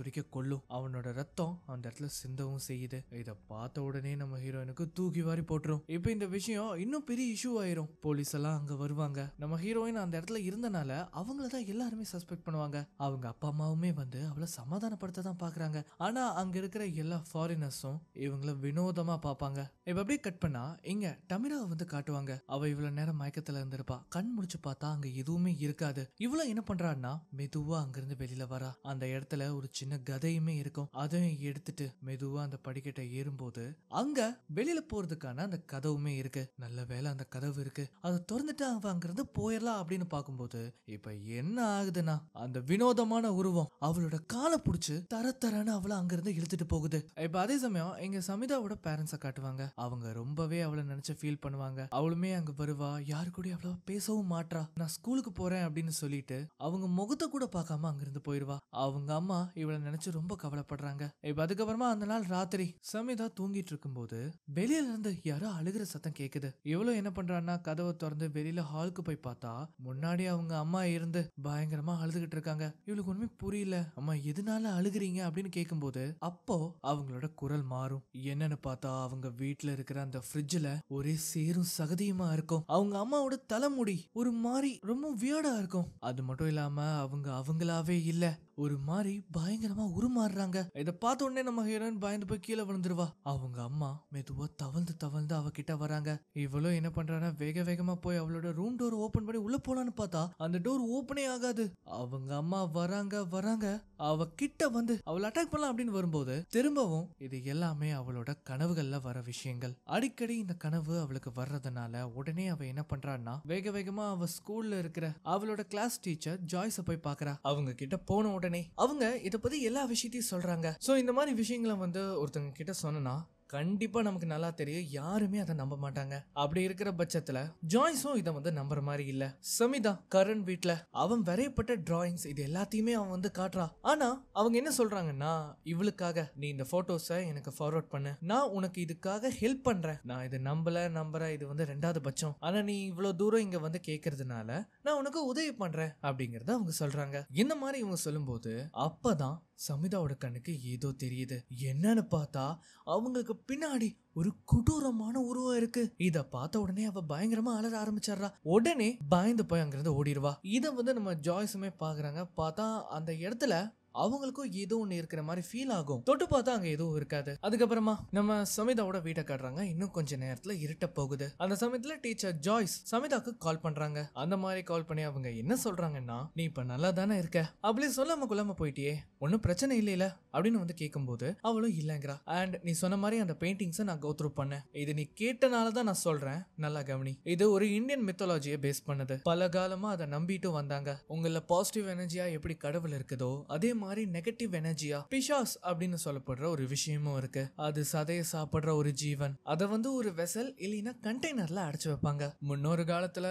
துடிக்க கொல்லும். அவனோட ரத்தம் அந்த இடத்துல சிந்தவும் செய்யுது. இத பார்த்த உடனே நம்ம ஹீரோயினுக்கு தூக்கி வாரி போட்டுரும். இப்ப இந்த விஷயம் இன்னும் பெரிய இஷ்யூ ஆயிரும். போலீஸ் எல்லாம் அங்க வருவாங்க. நம்ம ஹீரோயின் அந்த இடத்துல இருந்தனால அவங்களதான் எல்லாருமே சஸ்பெக்ட் பண்ணுவாங்க. அவங்க அப்பா அம்மாவுமே வந்து அவளை சமாதானப்படுத்த தான் பாக்குறாங்க. ஆனா அங்க இருக்கிற எல்லா ஃபாரினர்ஸும் இவங்கள வினோதமா பாப்பாங்க. இப்ப அப்படியே கட் பண்ணா இங்க தமிழாவை வந்து காட்டுவாங்க. அவ இவ்வளவு நேரம் மயக்கத்துல இருந்திருப்பா. கண் முடிச்சு பார்த்தா அங்க எதுவுமே இருக்காது. இவ்வளவு என்ன பண்றான்னா மெதுவா அங்கிருந்து வெளியில வரா. அந்த இடத்துல ஒரு சின்ன கதையுமே இருக்கும். அதையும் எடுத்துட்டு மெதுவா அந்த படிக்கட்டை ஏறும்போது அங்க வெளியில போறதுக்கான அந்த கதவுமே இருக்கு. நல்ல வேலை அந்த கதவு இருக்கு. அதை திறந்துட்டு அவ அங்கிருந்து போயிடலாம் அப்படின்னு பார்க்கும்போது இப்ப என்ன ஆகுதுன்னா அந்த வினோதமான உருவம் அவளோட காலை புடிச்சு தரன்னு அவளை அங்கிருந்து இழுத்துட்டு போகுது. இப்ப அதே சமயம் எங்க சமிதாவோட பேரண்ட்ஸ காட்டுவாங்க. அவங்க ரொம்பவே அவளை நினைச்சு ஃபீல் பண்ணுவாங்க. அவளுமே அங்க வருவா. யாரு கூட அவ்வளவு பேசவும் மாட்றா. நான் ஸ்கூலுக்கு போறேன் அப்படின்னு சொல்லிட்டு அவங்க முகத்தை கூட பார்க்காம அங்கிருந்து போயிருவா. அவங்க அம்மா இவளை நினைச்சு ரொம்ப கவலைப்படுறாங்க. இப்ப அதுக்கப்புறமா அந்த நாள் ராத்திரி சமிதா தூங்கிட்டு இருக்கும்போது வெளியில இருந்து யாரோ அழுகிற சத்தம் கேக்குது. இவ்வளவு என்ன பண்றான்னா கதவை திறந்து வெளியில ஹாலுக்கு போய் பார்த்தா முன்னாடி அவங்க அம்மா இருந்து பயங்கரமா அழுதுகிட்டு இருக்காங்க. இவளுக்கு ஒண்ணுமே புரியல. அம்மா எதனால அழுகுறீங்க அப்படின்னு கேட்கும்போது அப்போ அவங்களோட குரல் மாறும். என்னன்னு பார்த்தா அவங்க வீட்டுல இருக்கிற அந்த ஃப்ரிட்ஜ்ல ஒரே சேரும் சகதியுமா இருக்கும். அவங்க அம்மாவோட தலைமுடி ஒரு மாதிரி ரொம்ப வியர்டா இருக்கும். அது மட்டும் இல்லாம அவங்க அவங்களாவே இல்ல, ஒரு மாதிரி பயங்கரமா உருமாறுறாங்க. இத பார்த்த உடனே நம்ம ஹீரோயின் பயந்து போய் கீழே விழுந்துருவா. அவங்க அம்மா மெதுவா தவழ்ந்து அவ கிட்ட வராங்க. இவளும் என்ன பண்றானா வேக வேகமா போய் அவளோட ரூம் டோர் ஓபன் பண்ணி உள்ள போலான்னு பார்த்தா அந்த டோர் ஓபனே ஆகாது. அவங்க அம்மா வராங்க அவ கிட்ட வந்து அவளை அட்டாக் பண்ணலாம் அப்படின்னு வரும்போது திரும்பவும் இது எல்லாமே அவளோட கனவுகள்ல வர விஷயங்கள். அடிக்கடி இந்த கனவு அவளுக்கு வர்றதுனால உடனே அவ என்ன பண்றான்னா வேக வேகமா அவ ஸ்கூல்ல இருக்கிற அவளோட கிளாஸ் டீச்சர் ஜாய்ஸ போய் பாக்குறா. அவங்க கிட்ட போன உடனே அவங்க இத பத்தி எல்லா விஷயத்தையும் சொல்றாங்க. சோ இந்த மாதிரி விஷயங்களை வந்து ஒருத்தவங்க கிட்ட சொன்னா கண்டிப்பா நமக்கு நல்லா தெரியும் யாருமே அதை நம்ப மாட்டாங்க. அப்படி இருக்கிற பட்சத்துல ஜாய்ஸும் இதை வந்து நம்புற மாதிரி இல்ல. சமிதா கரண் வீட்ல அவன் வரையப்பட்ட டிராயிங்ஸ் இது எல்லாத்தையுமே அவன் வந்து காட்டுறா. ஆனா அவங்க என்ன சொல்றாங்கன்னா இவளுக்காக நீ இந்த போட்டோஸை எனக்கு ஃபார்வர்ட் பண்ணு, நான் உனக்கு இதுக்காக ஹெல்ப் பண்றேன். நான் இது நம்புறேன், இது வந்து 2வது பட்சம். ஆனா நீ இவ்வளவு தூரம் இங்க வந்து கேட்கறதுனால நான் உனக்கு உதவி பண்றேன் அப்படிங்கறத அவங்க சொல்றாங்க. இந்த மாதிரி இவங்க சொல்லும்போது அப்பதான் சமிதாவோட கண்ணுக்கு ஏதோ தெரியுது. என்னன்னு பார்த்தா அவங்களுக்கு பின்னாடி ஒரு கொடூரமான உருவம் இருக்கு. இத பார்த்த உடனே அவ பயங்கரமா அலற ஆரம்பிச்சிடுறா. உடனே பயந்து போய் அங்கிருந்து ஓடிடுவா. இத வந்து நம்ம ஜாய்ஸுமே பாக்குறாங்க. பார்த்தா அந்த இடத்துல அவங்களுக்கும் ஏதோ ஒண்ணு இருக்கிற மாதிரி ஃபீல் ஆகும். தொட்டு பார்த்தா அங்க எதுவும் இருக்காது. அதுக்கப்புறமா நம்ம சமிதாவோட வீட்டை காட்டுறாங்க. இன்னும் கொஞ்ச நேரத்துல இருட்ட போகுது. அந்த சமயத்துல டீச்சர் ஜாய்ஸ் சமிதாக்கு கால் பண்றாங்க. அந்த மாதிரி கால் பண்ணி அவங்க என்ன சொல்றாங்கன்னா நீ இப்ப நல்லா தானே இருக்க, அப்படி சொல்லாம கொள்ளாம போயிட்டியே, ஒன்னும் பிரச்சனை இல்லையில அப்படின்னு வந்து கேட்கும்போது அவளும் இல்லங்கிறா. அண்ட் நீ சொன்ன மாதிரி அந்த பெயிண்டிங்ஸை நான் கோ த்ரூ பண்ணேன். இது நீ கேட்டனாலதான் நான் சொல்றேன், நல்லா கவனி. இது ஒரு இந்தியன் மித்தாலஜியை பேஸ் பண்ணது. பல காலமா அதை நம்பிட்டு வந்தாங்க. உங்கள பாசிட்டிவ் எனர்ஜியா எப்படி கடவுள் இருக்குதோ அதே மாதிரி நெகட்டிவ் எனர்ஜியா பிஷாஸ் அப்படின்னு சொல்லப்படுற ஒரு விஷயமும் இருக்கு. அது சதையை சாப்பிடுற ஒரு ஜீவன். அதை வந்து ஒரு வெசல் இல்லைன்னா கண்டெய்னர்ல அடைச்சு வைப்பாங்க. முன்னொரு காலத்துல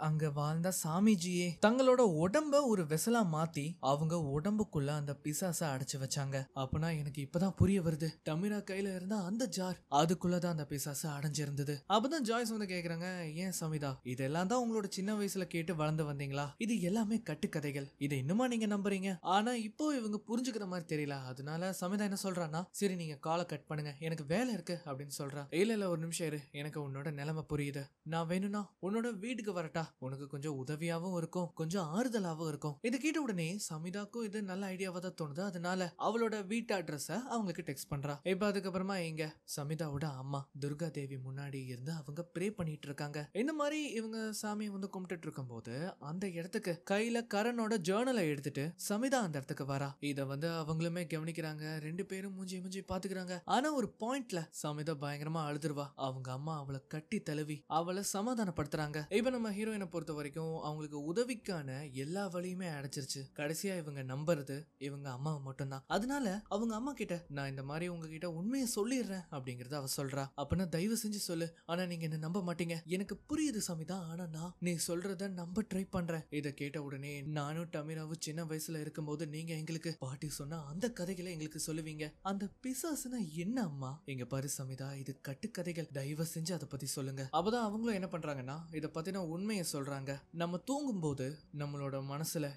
அங்க வாழ்ந்த சாமிஜியே தங்களோட உடம்ப ஒரு வெசலா மாத்தி அவங்க உடம்புக்குள்ள அந்த பிசாச அடைச்சு வச்சாங்க. அப்பனா எனக்கு இப்பதான் புரிய வருது, தமிழா கையில இருந்த அந்த ஜார் அதுக்குள்ளதான் அந்த பிசாசு அடைஞ்சிருந்தது. அப்பதான் ஜாய்ஸ் வந்து கேக்குறாங்க, ஏன் சமிதா இதெல்லாம் தான் உங்களோட சின்ன வயசுல கேட்டு வளர்ந்து வந்தீங்களா? இது எல்லாமே கட்டுக்கதைகள், இதை இன்னுமா நீங்க நம்புறீங்க? ஆனா இப்போ இவங்க புரிஞ்சுக்கிற மாதிரி தெரியல. அதனால சமிதா என்ன சொல்றான்னா, சரி நீங்க காலை கட் பண்ணுங்க, எனக்கு வேலை இருக்கு அப்படின்னு சொல்றா. இல்ல ஒரு நிமிஷம் இரு, எனக்கு உன்னோட நிலைமை புரியுது. நான் வேணும்னா உன்னோட வீட்டுக்கு வரட்டா? உனக்கு கொஞ்சம் உதவியாவும் இருக்கும், கொஞ்சம் ஆறுதலாவும் இருக்கும். இது கேட்ட உடனே சமிதாக்கும் இது நல்ல ஐடியாவா தான் தோணுது. அதனால அவளோட வீட்டு அட்ரஸ அவங்களுக்கு டெக்ஸ்ட் பண்றா. இப்ப அதுக்கப்புறமா இங்க சமிதாவோட அம்மா துர்கா தேவி முன்னாடி இருந்து அவங்க ப்ரே பண்ணிட்டு இருக்காங்க. இந்த மாதிரி இவங்க சாமியை வந்து கும்பிட்டு இருக்கும் போது அந்த இடத்துக்கு கையில கரனோட ஜேர்னலை எடுத்துட்டு சமிதா அந்த இடத்துக்கு வரா. இத வந்து அவங்களுமே கவனிக்கிறாங்க. ரெண்டு பேரும் மூஞ்சி பாத்துக்கிறாங்க. ஆனா ஒரு பாயிண்ட்ல சமிதா பயங்கரமா அழுதுருவா. அவங்க அம்மா அவளை கட்டி தழுவி அவளை சமாதானப்படுத்துறாங்க. இப்ப நம்ம ஹீரோயினை பொறுத்த வரைக்கும் அவங்களுக்கு உதவிக்கான எல்லா வழியுமே அடைச்சிருச்சு. கடைசியா இவங்க நம்புறது இவங்க அம்மாவை மட்டும்தான். அதனால அவங்க அம்மா கிட்ட நான் இந்த மாதிரி உங்ககிட்ட உண்மையை சொல்லிடுறேன் அப்படிங்கறத அவ சொல்றா. அப்பனா தயவு செஞ்சு சொல்லு, ஆனா நீங்க என்ன நம்ப மாட்டீங்க. எனக்கு புரியுது சமிதா, ஆனா நான் நீ சொல்றத நம்ப ட்ரை பண்றேன். இத கேட்ட உடனே நானும் டமீராவும் சின்ன வயசுல இருக்கும் போது நீங்க எங்களுக்கு பாட்டி சொன்ன அந்த கதைகளை எங்களுக்கு சொல்லுவீங்க. அந்த பிசாசுனா என்ன அம்மா? இங்க பாரு சமிதா, இது கட்டுக்கதைகள், தயவு செஞ்சு அதை பத்தி சொல்லுங்க. அப்பதான் அவங்களும் என்ன பண்றாங்கன்னா இத பத்தின உண்மையை சொல்றாங்க. நம்ம தூங்கும் போது நம்மளோட மனசுல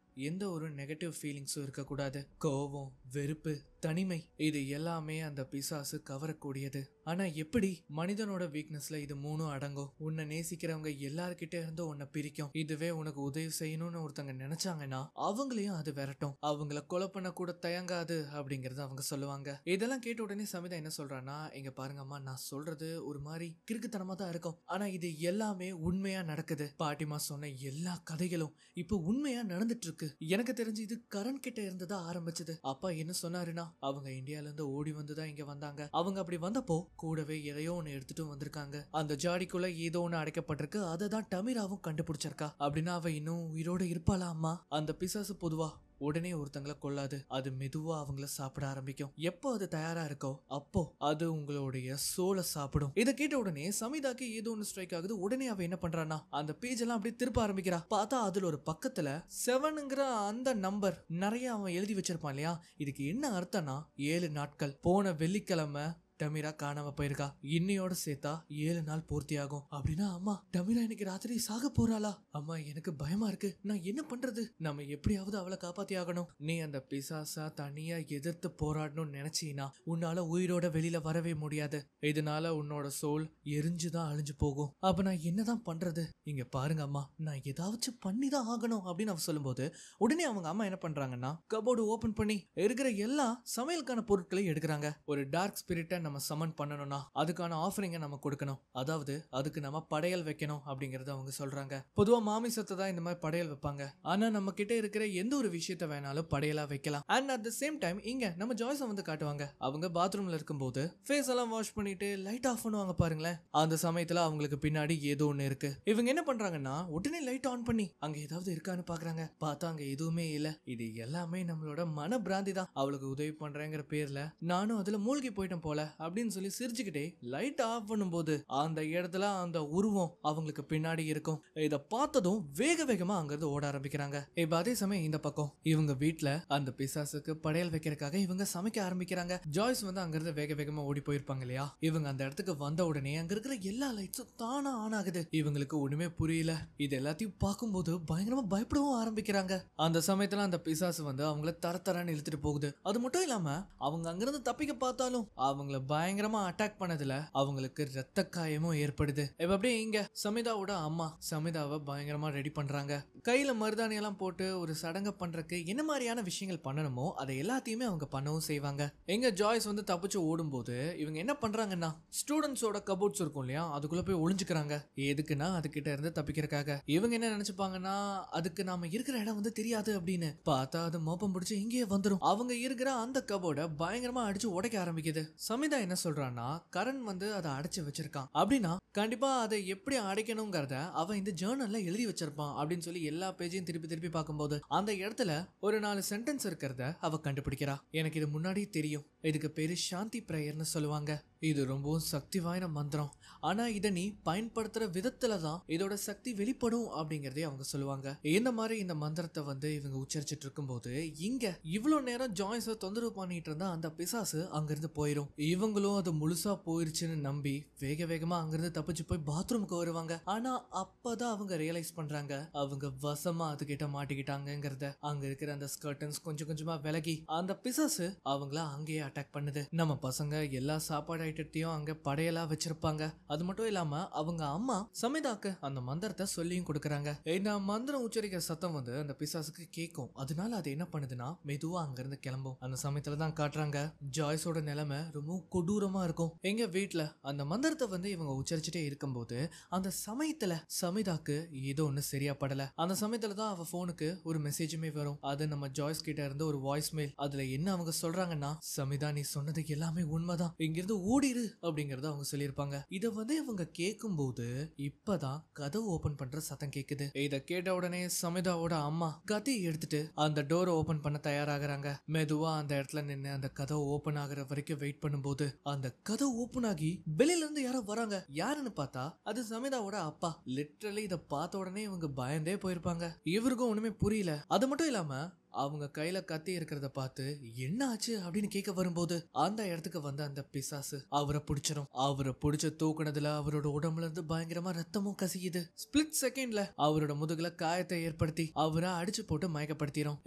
எந்த ஒரு நெகட்டிவ் ஃபீலிங்ஸும் இருக்கக்கூடாது. கோபம், வெறுப்பு, தனிமை, இது எல்லாமே அந்த பிசாசு கவரக்கூடியது. ஆனா எப்படி மனிதனோட வீக்னஸ்ல இது மூணும் அடங்கும். உன்னை நேசிக்கிறவங்க எல்லார்கிட்ட இருந்து உன்னை பிரிக்கும். இதுவே உனக்கு உதவி செய்யணும்னு ஒருத்தங்க நினைச்சாங்கன்னா அவங்களையும் அது விரட்டும். அவங்கள கொலை பண்ண கூட தயங்காது அப்படிங்கறத அவங்க சொல்லுவாங்க. இதெல்லாம் கேட்ட உடனே சமிதா என்ன சொல்றான்னா, இங்க பாருங்கம்மா, நான் சொல்றது ஒரு மாதிரி கிறுக்குத்தனமா தான் இருக்கும், ஆனா இது எல்லாமே உண்மையா நடக்குது. பாட்டிமா சொன்ன எல்லா கதைகளும் இப்போ உண்மையா நடந்துட்டு இருக்கு. எனக்கு தெரிஞ்சு இது கரண் கிட்ட இருந்ததா ஆரம்பிச்சது. அப்பா என்ன சொன்னாருன்னா, அவங்க இந்தியால இருந்து ஓடி வந்துதான் இங்க வந்தாங்க. அவங்க அப்படி வந்தப்போ கூடவே எதையோ ஒண்ணு எடுத்துட்டு வந்திருக்காங்க. அந்த ஜாடிக்குள்ள ஏதோ ஒண்ணு அடைக்கப்பட்டிருக்கு. அதை தான் டமீராவும் கண்டுபிடிச்சிருக்கா. அப்படின்னா அவ இன்னும் உயிரோட இருப்பாளா அம்மா? அந்த பிசாசு பொதுவா உடனே ஒருத்தங்களை கொள்ளாது. அது மெதுவா அவங்கள சாப்பிட ஆரம்பிக்கும். எப்போ அது தயாரா இருக்கோ அப்போ அது உங்களுடைய சோலை சாப்பிடும். இதை கேட்ட உடனே சமிதாக்கு ஏதோ ஒன்று ஸ்ட்ரைக் ஆகுது. உடனே அவ என்ன பண்றான்னா அந்த பேஜ் எல்லாம் அப்படியே திருப்ப ஆரம்பிக்கிறா. பார்த்தா அதுல ஒரு பக்கத்துல 7ங்கிற அந்த நம்பர் நிறைய அவன் எழுதி வச்சிருப்பான் இல்லையா? இதுக்கு என்ன அர்த்தம்னா 7 நாட்கள். போன வெள்ளிக்கிழமை டமீரா காணாம போயிருக்கா. இன்னையோட சேர்த்தா 7 நாள் பூர்த்தி ஆகும். அப்படின்னா அம்மா டமீரா இன்னைக்கு ராத்திரி சாக போறாளா? அம்மா எனக்கு பயமா இருக்கு, நான் என்ன பண்றது? நம்ம எப்படியாவது அவளை காப்பாத்தி ஆகணும். நீ அந்த பிசாசா தனியா எதிர்த்து போராடணும்னு நினைச்சீனா உன்னால உயிரோட வெளியில வரவே முடியாது. இதனால உன்னோட சோல் எரிஞ்சுதான் அழிஞ்சு போகும். அப்ப நான் என்னதான் பண்றது? இங்க பாருங்க அம்மா, நான் ஏதாச்சும் பண்ணிதான் ஆகணும் அப்படின்னு அவ சொல்லும்போது உடனே அவங்க அம்மா என்ன பண்றாங்கன்னா கபோர்டு ஓபன் பண்ணி இருக்கிற எல்லா சமையலுக்கான பொருட்களையும் எடுக்கிறாங்க. ஒரு டார்க் ஸ்பிரிட்டை நம்ம சமன் பண்ணணும்னா அதுக்கான ஆஃபரிங்க நம்ம கொடுக்கணும். அதாவது அதுக்கு நம்ம படையல் வைக்கணும் அப்படிங்கறத அவங்க சொல்றாங்க. பொதுவா மாமிசத்தை தான் இந்த மாதிரி படையல் வைப்பாங்க. ஆனா நம்ம கிட்ட இருக்கிற எந்த ஒரு விஷயத்த வேணாலும் படையலா வைக்கலாம். And at the same time இங்க நம்ம ஜாய்ஸை வந்து காட்டுவாங்க. அவங்க பாத்ரூம்ல இருக்கும்போது ஃபேஸ் எல்லாம் வாஷ் பண்ணிட்டு லைட் ஆஃப் பண்ணுவாங்க பாருங்களேன். அந்த சமயத்துல அவங்களுக்கு பின்னாடி ஏதோ ஒண்ணு இருக்கு. இவங்க என்ன பண்றாங்கன்னா உடனே லைட் ஆன் பண்ணி அங்க ஏதாவது இருக்கான்னு பாக்குறாங்க. பார்த்தா அங்க எதுவுமே இல்ல. இது எல்லாமே நம்மளோட மன பிராந்தி தான். அவளுக்கு உதவி பண்றேங்கிற பேர்ல நானும் அதுல மூழ்கி போயிட்டேன் போல அப்படின்னு சொல்லி சிரிச்சுக்கிட்டே லைட் ஆஃப் பண்ணும்போது அந்த இடத்துல அந்த உருவம் அவங்களுக்கு பின்னாடி இருக்கும். இத பார்த்ததும் வேக வேகமா அங்கிருந்து ஓட ஆரம்பிக்கிறாங்க. இப்ப அதே சமயம் இந்த பக்கம் இவங்க வீட்டுல அந்த பிசாசுக்கு படையல் வைக்கிறதுக்காக இவங்க சமைக்க ஆரம்பிக்கிறாங்க. ஜாய்ஸ் வந்து அங்கிருந்து வேக வேகமா ஓடி போயிருப்பாங்க இல்லையா? இவங்க அந்த இடத்துக்கு வந்த உடனே அங்க இருக்கிற எல்லா லைட்ஸும் தானா ஆன் ஆகுது. இவங்களுக்கு ஒண்ணுமே புரியல. இது எல்லாத்தையும் பார்க்கும்போது பயங்கரமா பயப்படவும் ஆரம்பிக்கிறாங்க. அந்த சமயத்துல அந்த பிசாசு வந்து அவங்கள தரன்னு இழுத்துட்டு போகுது. அது மட்டும் இல்லாம அவங்க அங்கிருந்து தப்பிக்க பார்த்தாலும் அவங்கள பயங்கரமா அட்டாக் பண்ணதுல அவங்களுக்கு ரத்த காயமும் ஏற்படுது. இப்ப அப்படியே இங்க சமிதாவோட அம்மா சமிதாவை பயங்கரமா ரெடி பண்றாங்க. கையில மருதாணி எல்லாம் போட்டு ஒரு சடங்க பண்றதுக்கு என்ன மாதிரியான விஷயங்கள் பண்ணணுமோ அதை எல்லாத்தையுமே அவங்க பண்ணவும் செய்வாங்க. எங்க ஜாய்ஸ் வந்து தப்பிச்சு ஓடும்போது இவங்க என்ன பண்றாங்கன்னா ஸ்டூடெண்ட்ஸோட கபோர்ட்ஸ் இருக்கும் இல்லையா, அதுக்குள்ள போய் ஒளிஞ்சுக்கிறாங்க. எதுக்குன்னா அதுகிட்ட இருந்து தப்பிக்கிறதுக்காக. இவங்க என்ன நினைச்சுப்பாங்கன்னா அதுக்கு நாம இருக்கிற இடம் வந்து தெரியாது அப்படின்னு. பார்த்தா அது மோப்பம் பிடிச்சு இங்கேயே வந்துடும். அவங்க இருக்கிற அந்த கபோர்டை பயங்கரமா அடிச்சு உடைக்க ஆரம்பிக்குது. சமிதா சமிதா என்ன சொல்றான்னா கரண் வந்து அதை அடைச்சு வச்சிருக்கான் அப்படின்னா கண்டிப்பா அதை எப்படி அடைக்கணுங்கிறத அவன் இந்த ஜேர்னல்ல எழுதி வச்சிருப்பான் அப்படின்னு சொல்லி எல்லா பேஜையும் திருப்பி திருப்பி பார்க்கும்போது அந்த இடத்துல ஒரு 4 சென்டென்ஸ் இருக்கிறத அவ கண்டுபிடிக்கிறா. எனக்கு இது முன்னாடி தெரியும், இதுக்கு பேரு சாந்தி பிரேயர்னு சொல்லுவாங்க. இது ரொம்பவும் சக்தி வாய்ந்த மந்திரம். ஆனா இதை நீ பயன்படுத்துற விதத்துல தான் இதோட சக்தி வெளிப்படும் அப்படிங்கறதே அவங்க சொல்லுவாங்க. இந்த மாதிரி இந்த மந்திரத்தை வந்து இவங்க உச்சரிச்சுட்டு இருக்கும்போது இங்க இவ்வளவு நேரம் ஜாய்ஸ தொந்தரவு பண்ணிட்டு இருந்தா அந்த பிசாசு அங்கிருந்து போயிடும். இவங்களும் அது முழுசா போயிருச்சுன்னு நம்பி வேக வேகமா அங்கிருந்து தப்பிச்சு போய் பாத்ரூமுக்கு வருவாங்க. ஆனா அப்பதான் அவங்க ரியலைஸ் பண்றாங்க அவங்க வசமா அதுகிட்ட மாட்டிக்கிட்டாங்கிறத. அங்க இருக்கிற அந்த ஸ்கர்டன்ஸ் கொஞ்சம் கொஞ்சமா விலகி அந்த பிசாசு அவங்கள அங்கேயே அட்டாக் பண்ணுது. நம்ம பசங்க எல்லா சாப்பாடு ஐட்டத்தையும் அங்க படையலா வச்சிருப்பாங்க. அது மட்டும் இல்லாம அவங்க அம்மா சமிதாக்கு அந்த மந்திரத்தை சொல்லியும் கொடுக்கறாங்க. இந்த மந்திரம் உச்சரிக்கிற சத்தம் வந்து அந்த பிசாசுக்கு கேட்கும். அதனால அது என்ன பண்ணுதுன்னா மெதுவா அங்க இருந்து கிளம்பும். அந்த சமயத்துல தான் காட்டுறாங்க ஜாய்ஸோட நிலைமை ரொம்ப கொடூரமா இருக்கும். எங்க வீட்டுல அந்த மந்திரத்தை வந்து இவங்க உச்சரிச்சுட்டே இருக்கும்போது அந்த சமயத்துல சமிதாக்கு ஏதோ ஒண்ணு சரியா படல. அந்த சமயத்துல தான் அவ போனுக்கு ஒரு மெசேஜுமே வரும். அது நம்ம ஜாய்ஸ் கிட்ட இருந்து ஒரு வாய்ஸ் மெயில். அதுல என்ன அவங்க சொல்றாங்கன்னா, சமிதா நீ சொன்னது எல்லாமே உண்மைதான், இங்கிருந்து ஓடிரு அப்படிங்கறத அவங்க சொல்லியிருப்பாங்க. இத வந்து இவங்க கேட்கும் போது இப்பதான் கதவு ஓபன் பண்ற சத்தம் கேக்குது. இத கேட்ட உடனே சமிதாவோட அம்மா கத்தி எடுத்துட்டு அந்த டோரை ஓபன் பண்ண தயாராகிறாங்க. மெதுவா அந்த இடத்துல நின்று அந்த கதவு ஓபன் ஆகுற வரைக்கும் வெயிட் பண்ணும்போது அந்த கதவு ஓபன் ஆகி வெளியில இருந்து யாரோ வராங்க. யாருன்னு பார்த்தா அது சமிதாவோட அப்பா. லிட்டரலி இத பார்த்த உடனே இவங்க பயந்தே போயிருப்பாங்க. இவருக்கும் ஒண்ணுமே புரியல. அது மட்டும் இல்லாம அவங்க கையில கத்தி இருக்கிறத பார்த்து என்ன ஆச்சு அப்படின்னு கேட்க வரும்போது அந்த இடத்துக்கு வந்து அந்த பிசாசு அவரை பிடிச்சிடும். அவரை பிடிச்ச தூக்குனதுல அவரோட உடம்புல இருந்து பயங்கரமா ரத்தமும் கசியுது. ஸ்பிளிட் செகண்ட்ல அவரோட முதுகுல காயத்தை ஏற்படுத்தி அவரை அடிச்சு போட்டு மயக்கப்படுத்திடும்.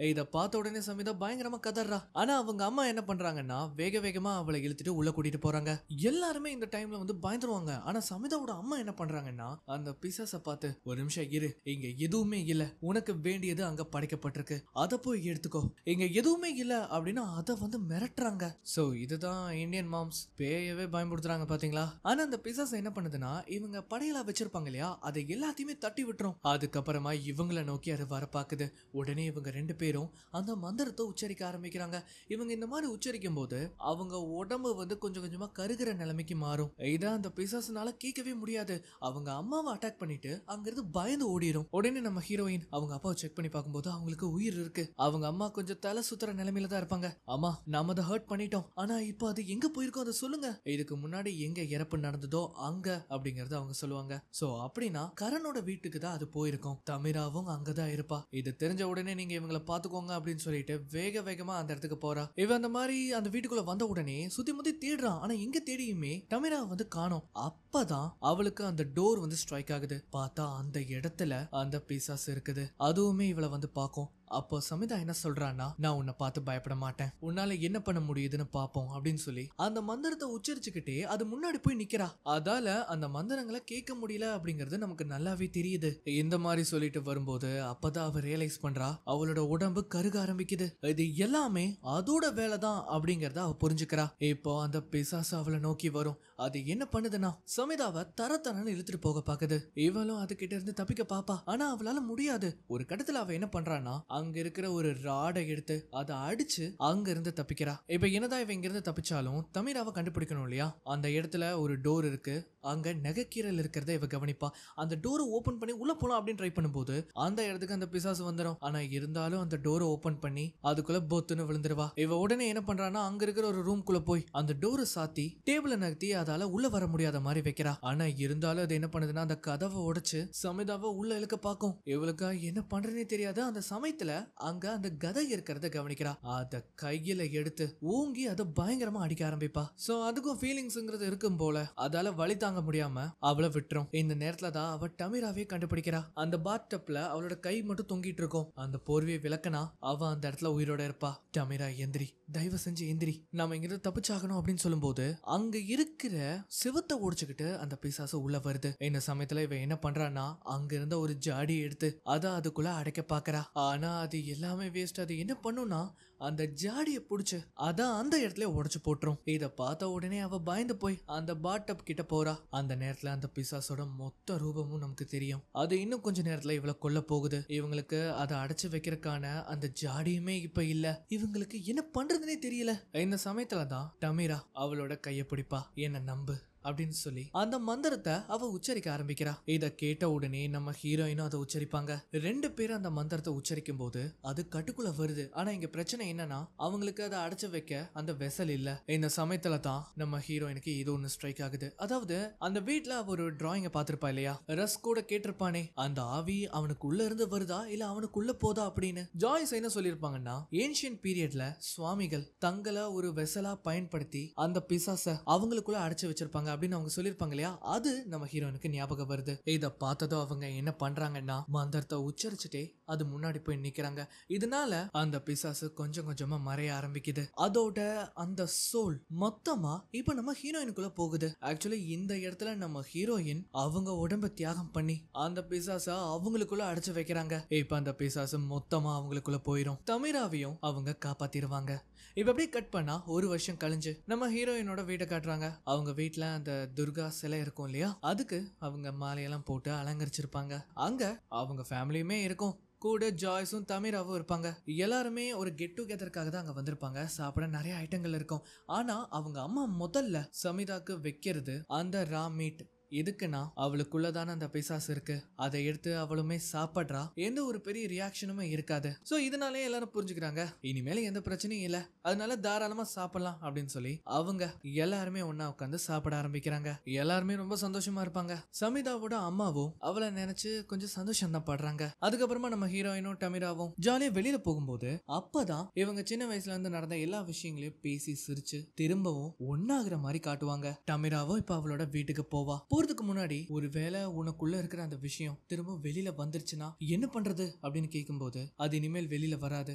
இத பார்த்த உடனே சமிதா பயங்கரமா கதறா. ஆனா அவங்க அம்மா என்ன பண்றாங்கன்னா வேக வேகமா அவளை இழுத்துட்டு உள்ள கூட்டிட்டு போறாங்க. எல்லாருமே இந்த டைம்ல வந்து பயந்துருவாங்க. ஆனா சமிதாவோட அம்மா என்ன பண்றாங்கன்னா அந்த பிசாசை பார்த்து ஒரு நிமிஷம் இரு, இங்க எதுவுமே இல்ல, உனக்கு வேண்டியது அங்க படைக்கப்பட்டிருக்கு, அதை போய் எடுத்துக்கோ, இங்க எதுவுமே இல்ல அப்படின்னா அதை வந்து மிரட்டுறாங்க. சோ இதுதான் இந்தியன் மாம்ஸ் பேயவே பயன்படுத்துறாங்க பாத்தீங்களா. ஆனா அந்த பிசாசு என்ன பண்ணுதுன்னா இவங்க படையலா வச்சிருப்பாங்க இல்லையா, அதை எல்லாத்தையுமே தட்டி விட்டுரும். அதுக்கப்புறமா இவங்களை நோக்கி அது வர பாக்குது. உடனே இவங்க 2 பேரும் அந்த மந்திரத்தை உச்சரிக்க ஆரம்பிக்கிறாங்க. இவங்க இந்த மாதிரி உச்சரிக்கும் போது அவங்க உடம்பு வந்து கொஞ்சம் கொஞ்சமா கருகிற நிலைமைக்கு மாறும். இதை அந்த பிசாசுனால கேட்கவே முடியாது. அவங்க அம்மாவை அட்டாக் பண்ணிட்டு அங்கிருந்து பயந்து ஓடிடும். உடனே நம்ம ஹீரோயின் அவங்க அப்பாவை செக் பண்ணி பார்க்கும்போது அவங்களுக்கு உயிர் இருக்கு. அவங்க அம்மா கொஞ்சம் தலை சுத்துற நிலைமையில தான் இருப்பாங்க. அம்மா நாம அதை ஹர்ட் பண்ணிட்டோம், ஆனா இப்போ அது எங்க போயிருக்கோம் அதை சொல்லுங்க, இதுக்கு முன்னாடி எங்க இறப்பு நடந்ததோ அங்க அப்படிங்கறத அவங்க சொல்லுவாங்க. சோ அப்படின்னா கரனோட வீட்டுக்கு தான் அது போயிருக்கும். தமிராவும் அங்கதான் இருப்பா. இது தெரிஞ்ச உடனே நீங்க இவங்களை பாத்துக்கோங்க அப்படின்னு சொல்லிட்டு வேக வேகமா அந்த இடத்துக்கு போறா. இவன் அந்த மாதிரி அந்த வீட்டுக்குள்ள வந்த உடனே சுத்தி முத்தி தேடுறான். ஆனா எங்க தேடியுமே தமிரா வந்து காணோம். அப்பதான் அவளுக்கு அந்த டோர் வந்து ஸ்ட்ரைக் ஆகுது. பார்த்தா அந்த இடத்துல அந்த பிசாசு இருக்குது. அதுவுமே இவளை வந்து பாக்கும். அப்போ சமிதா என்ன சொல்றான்னா, நான் உன்னை பார்த்து பயப்பட மாட்டேன், உன்னால என்ன பண்ண முடியுதுன்னு பாப்போம் அப்படின்னு சொல்லி அந்த மந்திரத்தை உச்சரிச்சுக்கிட்டே அது முன்னாடி போய் நிக்கிறா. அதால அந்த மந்திரங்களை கேட்க முடியல அப்படிங்கறது நமக்கு நல்லாவே தெரியுது. இந்த மாதிரி சொல்லிட்டு வரும்போது அப்பதான் அவ ரியலைஸ் பண்றா அவளோட உடம்பு கருக ஆரம்பிக்குது. இது எல்லாமே அதோட வேலைதான் அப்படிங்கறத அவ புரிஞ்சுக்கிறா. இப்போ அந்த பிசாசு அவளை நோக்கி வரும். அது என்ன பண்ணுதுன்னா சமிதாவை தரத்தரன்னு இழுத்துட்டு போக பாக்குது. இவளும் அது கிட்ட இருந்து தப்பிக்க பாப்பா. ஆனா அவளால முடியாது. ஒரு கட்டத்துல அவ என்ன பண்றான்னா அங்க இருக்கிற ஒரு ராடை எடுத்து அதை அடிச்சு அங்க இருந்து தப்பிக்கிறா. இப்ப என்னதான் இவ இங்க இருந்து தப்பிச்சாலும் தமிராவை கண்டுபிடிக்கணும் இல்லையா. அந்த இடத்துல ஒரு டோர் இருக்கு. அங்க நகைக்கீரல் இருக்கிறத இவ கவனிப்பா. அந்த டோரை ஓபன் பண்ணி உள்ள போலாம் அப்படின்னு ட்ரை பண்ணும்போது அந்த இடத்துக்கு அந்த பிசாசு வந்துடும். ஆனா இருந்தாலும் அந்த டோரை ஓபன் பண்ணி அதுக்குள்ள பொத்துன்னு விழுந்துருவா. இவ உடனே என்ன பண்றான்னா அங்க இருக்கிற ஒரு ரூம்குள்ள போய் அந்த டோரை சாத்தி டேபிள நகர்த்தி அதால உள்ள வர முடியாத மாதிரி வைக்கிறா. ஆனா இருந்தாலும் அது என்ன பண்ணுதுன்னா அந்த கதவை உடைச்சு சமிதாவை உள்ள இழுக்க பாக்கும். இவளுக்கா என்ன பண்றதுனே தெரியாது. அந்த சமயத்துல அங்க அந்த கதை இருக்கிறத கவனிக்கிறா. அத கையில எடுத்து ஊங்கி அதை பயங்கரமா அடிக்க ஆரம்பிப்பா. சோ அதுக்கும் ஃபீலிங்ஸ்ங்கிறது இருக்கும் போல. அதால வலி தாங்க முடியாம அவளை விட்டுரும். இந்த நேரத்துல தான் அவ தமிராவே கண்டுபிடிக்கிறா. அந்த பாத் டப்ல அவளோட கை மட்டும் தொங்கிட்டு இருக்கும். அந்த போர்வையை விளக்கனா அவ அந்த இடத்துல உயிரோட இருப்பா. தமிரா எந்திரி, தயவு செஞ்சு எந்திரி, நாம இங்கிருந்து தப்பிச்சாகணும் அப்படின்னு சொல்லும் போது அங்க இருக்கிற சிவத்தை உடைச்சுக்கிட்டு அந்த பிசாசு உள்ள வருது. இந்த சமயத்துல இவ என்ன பண்றான்னா அங்க இருந்த ஒரு ஜாடி எடுத்து அதை அதுக்குள்ள அடைக்க பாக்குறா. ஆனா அது எல்லாமே வேஸ்ட். அது என்ன பண்ணும்னா அந்த ஜாடியை புடிச்சு அதான் அந்த இடத்துல உடைச்சு போட்டுரும். இத பார்த்த உடனே அவ பயந்து போய் அந்த பாட்டப் கிட்ட போறா. அந்த நேரத்துல அந்த பிசாசோட மொத்த ரூபமும் நமக்கு தெரியும். அது இன்னும் கொஞ்ச நேரத்துல இவளை கொல்ல போகுது. இவங்களுக்கு அதை அடைச்சு வைக்கிறதுக்கான அந்த ஜாடியுமே இப்ப இல்ல. இவங்களுக்கு என்ன பண்றதுன்னே தெரியல. இந்த சமயத்துலதான் டமீரா அவளோட கைய பிடிப்பா. என்ன நம்பு அப்படின்னு சொல்லி அந்த மந்திரத்தை அவ உச்சரிக்க ஆரம்பிக்கிறா. இத கேட்ட உடனே நம்ம ஹீரோயினும் அதை உச்சரிப்பாங்க. 2 பேரும் அந்த மந்திரத்தை உச்சரிக்கும் போது அது கட்டுக்குள்ள வருது. ஆனா இங்க பிரச்சனை என்னன்னா அவங்களுக்கு அதை அடைச்சு வைக்க அந்த வெசல் இல்ல. இந்த சமயத்துல தான் நம்ம ஹீரோயினுக்கு இது ஒண்ணு ஸ்ட்ரைக் ஆகுது. அதாவது அந்த வீட்டுல அவ ஒரு டிராயிங்க பாத்திருப்பா இல்லையா, ரஸ் கூட கேட்டிருப்பானே, அந்த ஆவி அவனுக்குள்ள இருந்து வருதா இல்ல அவனுக்குள்ள போதா அப்படின்னு. ஜாய்ஸ் என்ன சொல்லிருப்பாங்கன்னா, ஏன்ஷியன் பீரியட்ல சுவாமிகள் தங்களை ஒரு வெசலா பயன்படுத்தி அந்த பிசாச அவங்களுக்குள்ள அடைச்சு வச்சிருப்பாங்க அப்படின்னு அவங்க சொல்லிருப்பாங்க இல்லையா. அது நம்ம ஹீரோனுக்கு ஞாபகம் வருது. இத பார்த்ததும் அவங்க என்ன பண்றாங்கன்னா மந்திரத்தை உச்சரிச்சுட்டே அது முன்னாடி போய் நிக்கிறாங்க. இதனால அந்த பிசாசு கொஞ்சம் கொஞ்சமா மறைய ஆரம்பிக்குது. அதோட அந்த சோல் மொத்தமா இப்ப நம்ம ஹீரோயினுக்குள்ள போகுது. ஆக்சுவலி இந்த இடத்துல நம்ம ஹீரோயின் அவங்க உடம்ப தியாகம் பண்ணி அந்த பிசாச அவங்களுக்குள்ள அடைச்சு வைக்கிறாங்க. இப்ப அந்த பிசாசு மொத்தமா அவங்களுக்குள்ள போயிரும். தமிராவையும் அவங்க காப்பாத்திருவாங்க. இப்ப அப்படியே கட் பண்ணா 1 வருஷம் கழிஞ்சு நம்ம ஹீரோயினோட வீட்டை காட்டுறாங்க. அவங்க வீட்டுல அந்த துர்கா சிலை இருக்கும் இல்லையா, அதுக்கு அவங்க மாலையெல்லாம் போட்டு அலங்கரிச்சிருப்பாங்க. அங்க அவங்க ஃபேமிலியுமே இருக்கும். கூட ஜாய்ஸும் தமிராவும் இருப்பாங்க. எல்லாருமே ஒரு கெட் டுகெதருக்காக தான் அங்க வந்திருப்பாங்க. சாப்பிட நிறைய ஐட்டங்கள் இருக்கும். ஆனா அவங்க அம்மா முதல்ல சமிதாக்கு வைக்கிறது அந்த ரா மீட். எதுக்குன்னா அவளுக்குள்ளதான அந்த பிசாசு இருக்கு. அதை எடுத்து அவளுமே சாப்பிடுறா. எந்த ஒரு பெரிய ரியாக்ஷனுமே இருக்காது. சோ இதனாலே எல்லாரும் புரிஞ்சுக்கிறாங்க இனிமேல எந்த பிரச்சனையும் இல்ல, அதனால தாராளமா சாப்பிடலாம் அப்படின்னு சொல்லி அவங்க எல்லாருமே ஒன்னா உட்காந்து சாப்பிட ஆரம்பிக்கிறாங்க. எல்லாருமே ரொம்ப சந்தோஷமா இருப்பாங்க. சமிதாவோட அம்மாவும் அவளை நினைச்சு கொஞ்சம் சந்தோஷம் தான் படுறாங்க. அதுக்கப்புறமா நம்ம ஹீரோயினும் டமிராவும் ஜாலியா வெளியில போகும்போது அப்பதான் இவங்க சின்ன வயசுல இருந்து நடந்த எல்லா விஷயங்களையும் பேசி சிரிச்சு திரும்பவும் ஒன்னாகிற மாதிரி காட்டுவாங்க. டமிராவும் இப்ப அவளோட வீட்டுக்கு போவா. போறதுக்கு முன்னாடி ஒருவேளை உனக்குள்ள இருக்கிற அந்த விஷயம் திரும்ப வெளியில வந்துருச்சுன்னா என்ன பண்றது அப்படின்னு கேட்கும்போது அது இனிமேல் வெளியில வராது.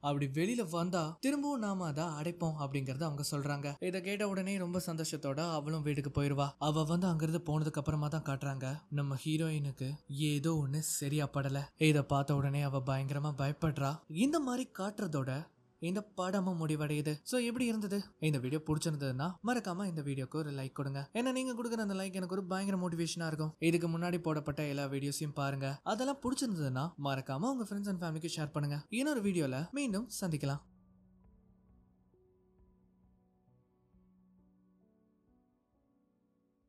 அப்படி வெளியில வந்தா திரும்பவும் நாம அதை அடைப்போம் அப்படிங்கறத அவங்க சொல்றாங்க. இதை கேட்ட உடனே ரொம்ப சந்தோஷத்தோட அவளும் வீட்டுக்கு போயிருவா. அவ வந்து அங்கிருந்து போனதுக்கு அப்புறமா தான் காட்டுறாங்க நம்ம ஹீரோயினுக்கு ஏதோ ஒண்ணு சரியா படல. இதை பார்த்த உடனே அவ பயங்கரமா பயப்படுறா. இந்த மாதிரி காட்டுறதோட இந்த படமும் முடிவடையுது. சோ எப்படி இருந்தது? இந்த வீடியோ பிடிச்சிருந்ததுன்னா மறக்காம இந்த வீடியோக்கு ஒரு லைக் கொடுங்க. ஏன்னா நீங்க கொடுக்குற அந்த லைக் எனக்கு ஒரு பயங்கர மோட்டிவேஷனா இருக்கும். இதுக்கு முன்னாடி போடப்பட்ட எல்லா வீடியோஸையும் பாருங்க. அதெல்லாம் பிடிச்சிருந்ததுன்னா மறக்காம உங்க ஃப்ரெண்ட்ஸ் அண்ட் ஃபேமிலிக்கு ஷேர் பண்ணுங்க. இன்னொரு வீடியோல மீண்டும் சந்திக்கலாம்.